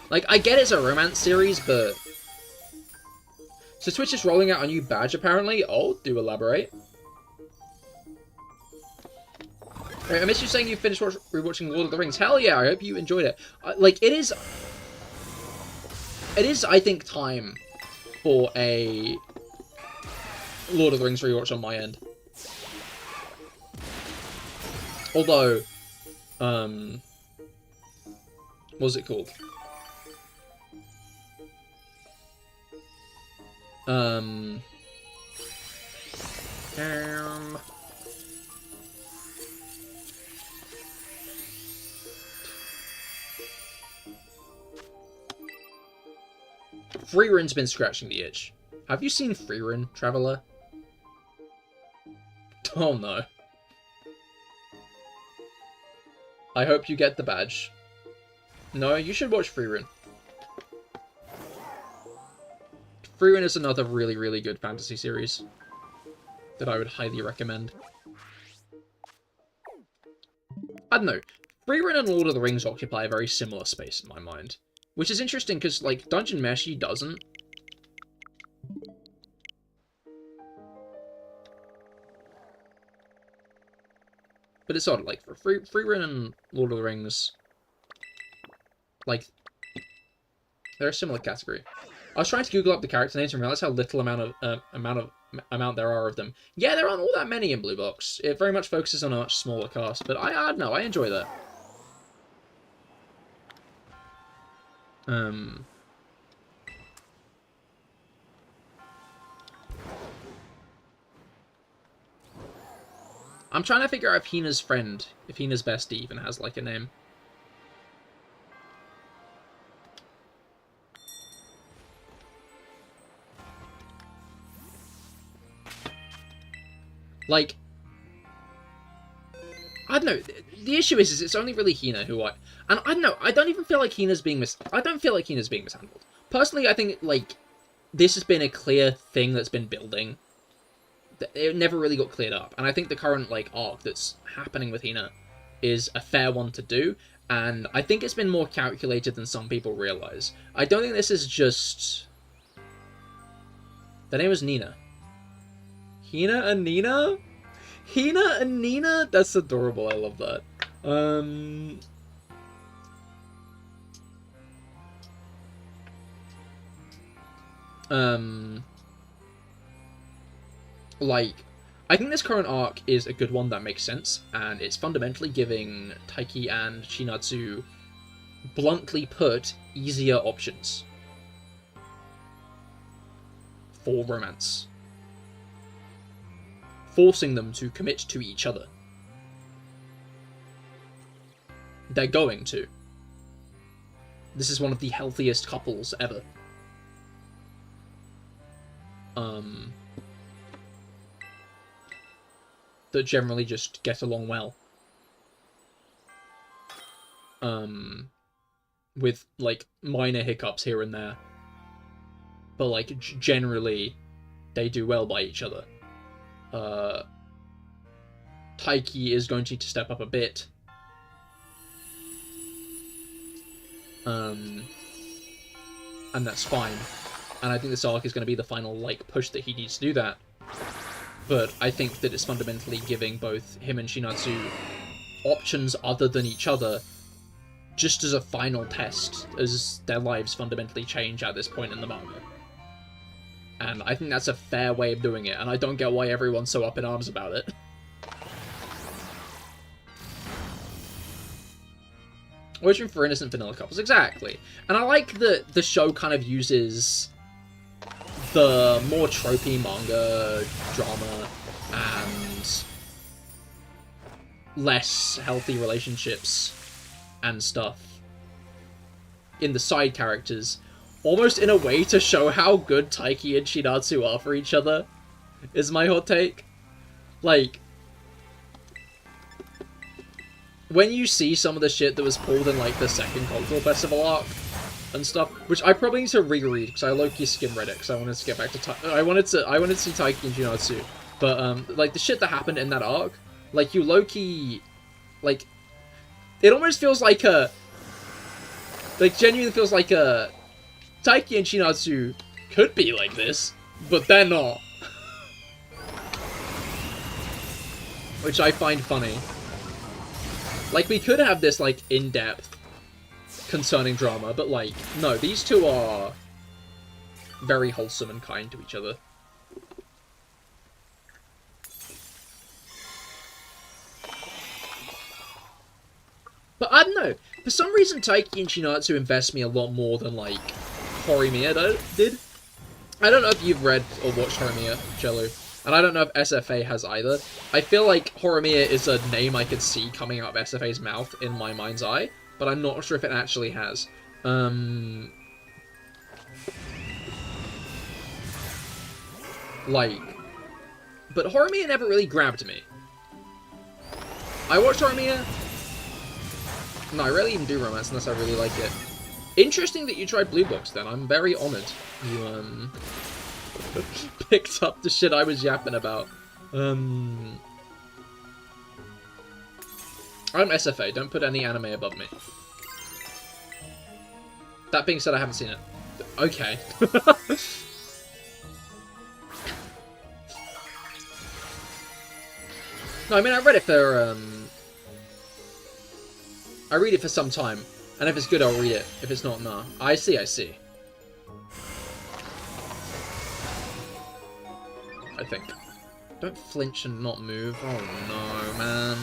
Like, I get it's a romance series, but... So Twitch is rolling out a new badge, apparently. Oh, do elaborate. Right, I miss you saying you finished rewatching Lord of the Rings. Hell yeah, I hope you enjoyed it. Like, it is, I think, time for a Lord of the Rings rewatch on my end. Although, what's it called? Freerun's been scratching the itch. Have you seen Freerun, Traveler? Oh no. I hope you get the badge. No, you should watch Freerun. Freerun is another really, really good fantasy series that I would highly recommend. I don't know. Freerun and Lord of the Rings occupy a very similar space in my mind. Which is interesting, because, like, Dungeon Meshi doesn't. But it's odd, like, for Freerun and Lord of the Rings, like, they're a similar category. I was trying to Google up the character names and realize how little amount there are of them. Yeah, there aren't all that many in Blue Box. It very much focuses on a much smaller cast, but I don't know, I enjoy that. I'm trying to figure out if Hina's friend, if Hina's bestie even has, like, a name. Like, I don't know, the issue is it's only really Hina who and I don't know, I don't even feel like Hina's being I don't feel like Hina's being mishandled. Personally, I think, like, this has been a clear thing that's been building. It never really got cleared up, and I think the current, like, arc that's happening with Hina is a fair one to do, and I think it's been more calculated than some people realize. I don't think this is just... The name was Nina. Hina and Nina? Hina and Nina? That's adorable, I love that. Like, I think this current arc is a good one that makes sense, and it's fundamentally giving Taiki and Shinatsu, bluntly put, easier options for romance. Forcing them to commit to each other. They're going to. This is one of the healthiest couples ever. That generally just get along well. With, like, minor hiccups here and there. But, like, generally, they do well by each other. Taiki is going to need to step up a bit. And that's fine. And I think this arc is going to be the final, like, push that he needs to do that. But I think that it's fundamentally giving both him and Shinatsu options other than each other, just as a final test, as their lives fundamentally change at this point in the manga. And I think that's a fair way of doing it, and I don't get why everyone's so up in arms about it. Waiting for innocent vanilla couples, exactly. And I like that the show kind of uses the more tropey manga drama and less healthy relationships and stuff in the side characters, almost in a way to show how good Taiki and Shinatsu are for each other, is my hot take. Like, when you see some of the shit that was pulled in, like, the second cultural festival arc and stuff, which I probably need to reread, because I low-key skim-read it, because I wanted to get back to I wanted to see Taiki and Shinatsu, but, like, the shit that happened in that arc, like, you low-key, like, it almost feels like a, like, genuinely feels like a, Taiki and Shinatsu could be like this, but they're not. Which I find funny. Like, we could have this, like, in-depth concerning drama, but, like, no, these two are very wholesome and kind to each other. But I don't know, for some reason Taiki and Shinatsu invest me a lot more than, like, Horimiya did. I don't know if you've read or watched Horimiya, Jello, and I don't know if SFA has either. I feel like Horimiya is a name I could see coming out of SFA's mouth in my mind's eye, but I'm not sure if it actually has. Like, but Horimiya never really grabbed me. I watched Horimiya. No, I rarely even do romance unless I really like it. Interesting that you tried Blue Books then. I'm very honoured you picked up the shit I was yapping about. I'm SFA, don't put any anime above me. That being said, I haven't seen it. Okay. No, I mean, I read it for, I read it for some time, and if it's good, I'll read it. If it's not, nah. I see, I see. I think. Don't flinch and not move. Oh no, man.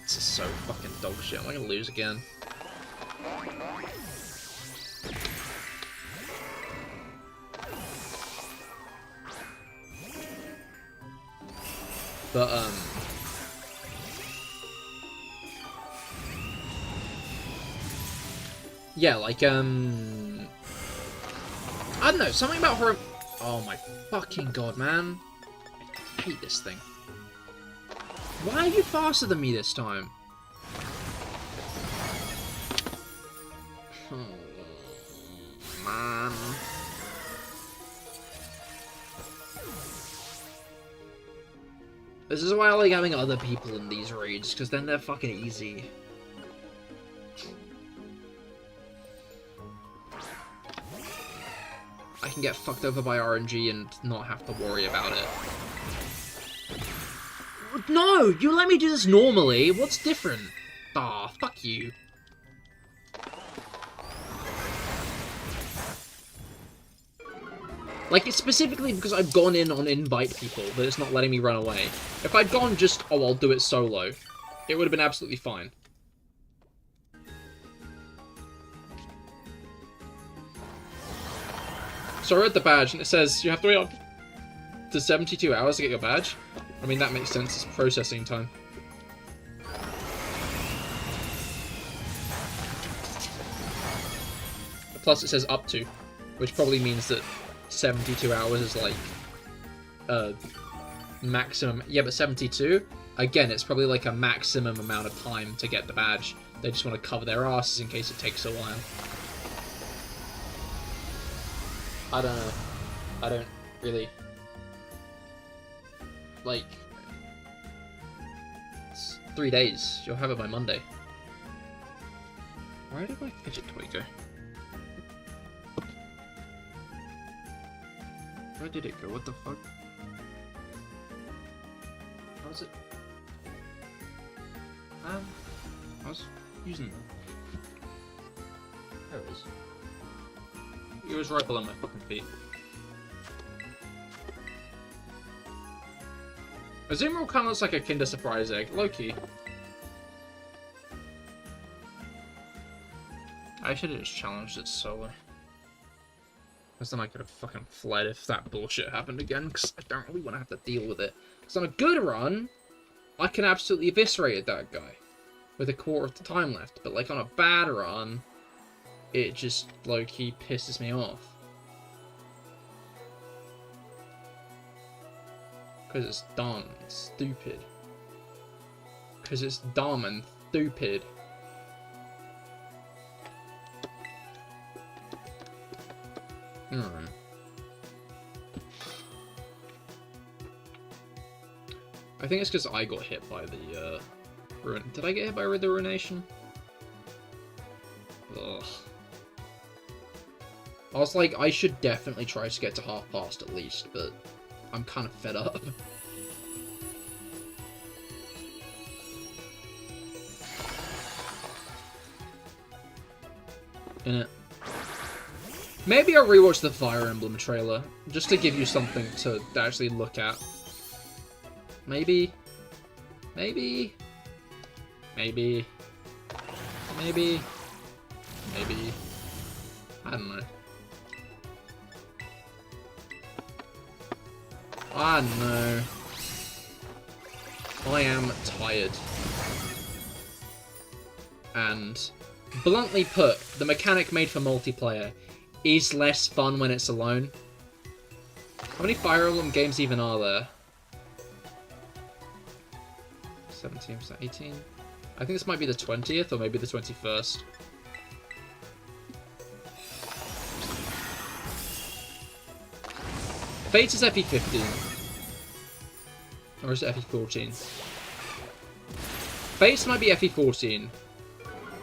This is so fucking dog shit. Am I gonna lose again? But, yeah, like, I don't know, something about horror... Oh my fucking god, man. I hate this thing. Why are you faster than me this time? Oh, man. This is why I like having other people in these raids, because then they're fucking easy. I can get fucked over by RNG and not have to worry about it. No! You let me do this normally! What's different? Aw, fuck you. Like, it's specifically because I've gone in on invite people that it's not letting me run away. If I'd gone just, oh, I'll do it solo, it would have been absolutely fine. So I read the badge, and it says you have to wait up to 72 hours to get your badge. I mean, that makes sense. It's processing time. Plus, it says up to, which probably means that 72 hours is like maximum. Yeah, but 72? Again, it's probably like a maximum amount of time to get the badge. They just want to cover their asses in case it takes a while. I don't know. I don't really... Like... It's 3 days. You'll have it by Monday. Where did my fidget toy go? Where did it go? What the fuck? How's it? I was using it. There it is. It was right below my fucking feet. Azumarill kind of looks like a Kinder Surprise egg, low-key. I should have just challenged it solo. Because then I could have fucking fled if that bullshit happened again, because I don't really want to have to deal with it. Because on a good run, I can absolutely eviscerate that guy with a quarter of the time left. But like on a bad run, it just low-key pisses me off. Because it's dumb and stupid. Because it's dumb and stupid. Alright. I think it's because I got hit by the, ruin. Did I get hit by the ruination? Ugh. I was like, I should definitely try to get to half past at least, but I'm kind of fed up. In it. Maybe I'll rewatch the Fire Emblem trailer, just to give you something to actually look at. Maybe. Maybe. Maybe. Maybe. Maybe. I don't know. I don't know. I am tired. And, bluntly put, the mechanic made for multiplayer is less fun when it's alone. How many Fire Emblem games even are there? 17, 18? I think this might be the 20th or maybe the 21st. Fates is FE15. Or is it FE14? Fates might be FE14.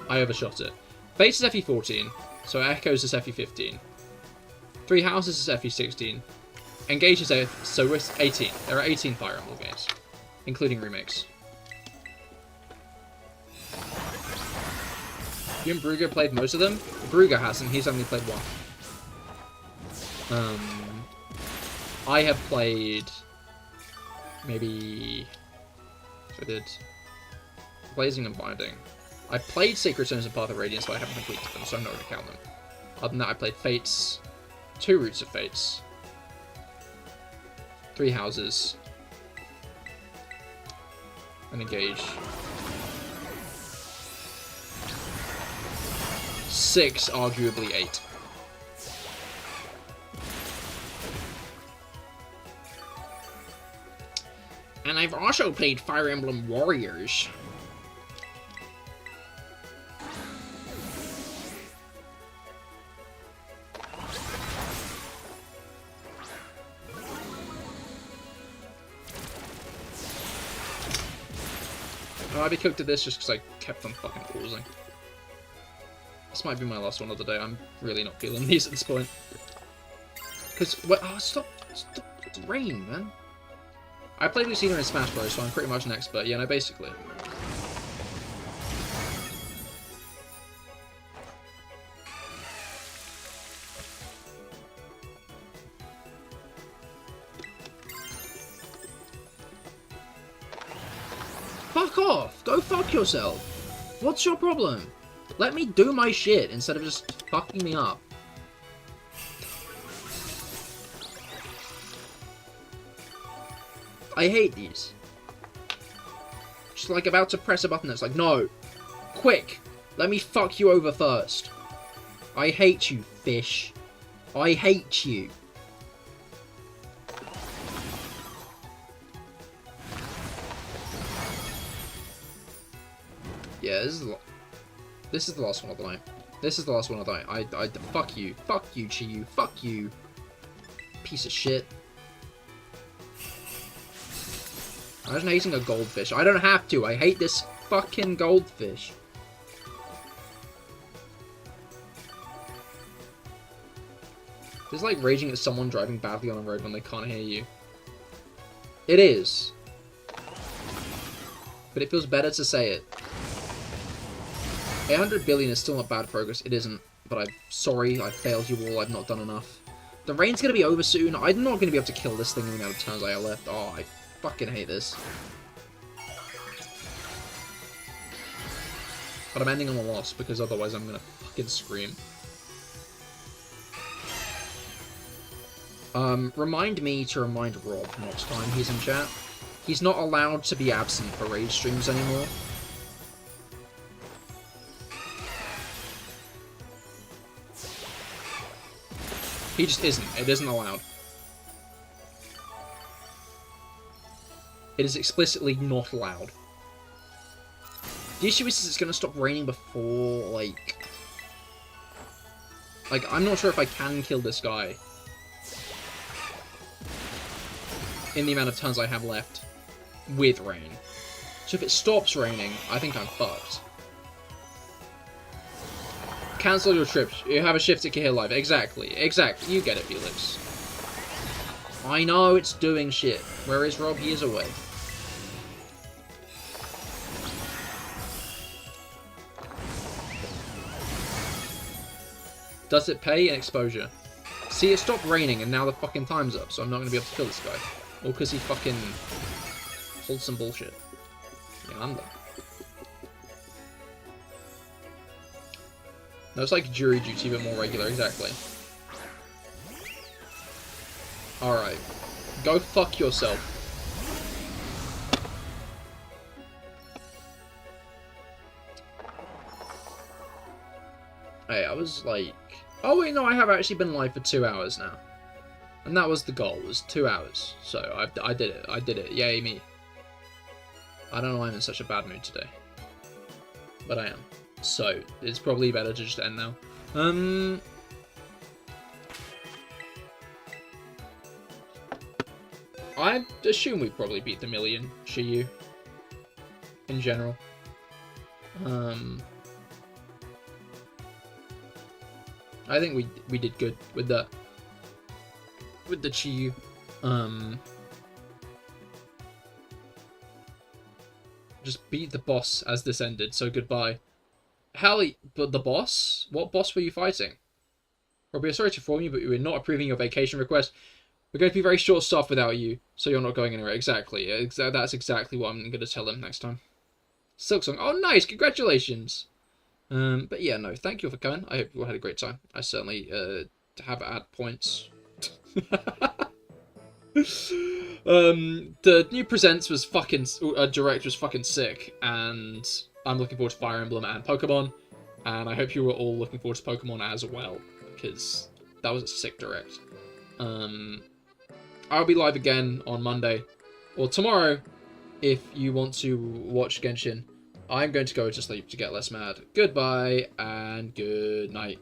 I overshot it. Fates is FE14. So Echoes is FE15. Three Houses is FE16. Engage is so it's 18. There are 18 Fire Emblem games, including remakes. You and Brugger played most of them? Brugger hasn't, he's only played one. I have played maybe I did Blazing and Binding. I played Sacred Stones and Path of Radiance, but I haven't completed them, so I'm not going to count them. Other than that, I played Fates, 2 Roots of Fates, 3 Houses, and Engage. 6, arguably 8. And I've also played Fire Emblem Warriors. Oh, I'd be cooked at this just because I kept on fucking pausing. This might be my last one of the day. I'm really not feeling these at this point. Because, oh, stop. It's rain, man. I played Lucina in Smash Bros, so I'm pretty much an expert. Yeah, no, basically. Fuck off! Go fuck yourself! What's your problem? Let me do my shit instead of just fucking me up. I hate these. Just like about to press a button that's like, no! Quick! Let me fuck you over first. I hate you, fish. I hate you. Yeah, this is the last one of the night. This is the last one of the night. I fuck you. Fuck you, Chiyu. Fuck you. Piece of shit. Imagine hating a goldfish. I don't have to. I hate this fucking goldfish. It's like raging at someone driving badly on a road when they can't hear you. It is. But it feels better to say it. 800 billion is still not bad progress. It isn't. But I'm sorry. I failed you all. I've not done enough. The rain's going to be over soon. I'm not going to be able to kill this thing in the amount of turns I have left. Oh, I fucking hate this. But I'm ending on a loss because otherwise I'm going to fucking scream. Remind me to remind Rob next time he's in chat. He's not allowed to be absent for raid streams anymore. He just isn't. It isn't allowed. It is explicitly not allowed. The issue is it's going to stop raining before, like, I'm not sure if I can kill this guy in the amount of turns I have left with rain. So if it stops raining, I think I'm fucked. Cancel your trip. You have a shift at CahirLIVE. Exactly. Exactly. You get it, Felix. I know it's doing shit. Where is Rob? He is away. Does it pay in exposure? See, it stopped raining and now the fucking time's up, so I'm not going to be able to kill this guy. Or because he fucking holds some bullshit. Yeah, I'm done. No, it's like jury duty, but more regular, exactly. Alright. Go fuck yourself. Hey, I was like... Oh wait, no, I have actually been live for 2 hours now. And that was the goal, was 2 hours. So, I did it. I did it. Yay, me. I don't know why I'm in such a bad mood today. But I am. So, it's probably better to just end now. I assume we probably beat the million, Shiyu. In general. I think we did good with the Chiyu. Just beat the boss as this ended, so goodbye. Hallie, but the boss? What boss were you fighting? Robbie, sorry to inform you, but we're not approving your vacation request. We're going to be very short-staffed without you, so you're not going anywhere. Exactly. That's exactly what I'm going to tell him next time. Silksong. Oh, nice! Congratulations! But yeah, no, thank you for coming. I hope you all had a great time. I certainly have had points. The new Presents was fucking... Direct was fucking sick, and I'm looking forward to Fire Emblem and Pokemon, and I hope you were all looking forward to Pokemon as well, because that was a sick Direct. I'll be live again on Monday, or tomorrow, if you want to watch Genshin. I'm going to go to sleep to get less mad. Goodbye, and good night.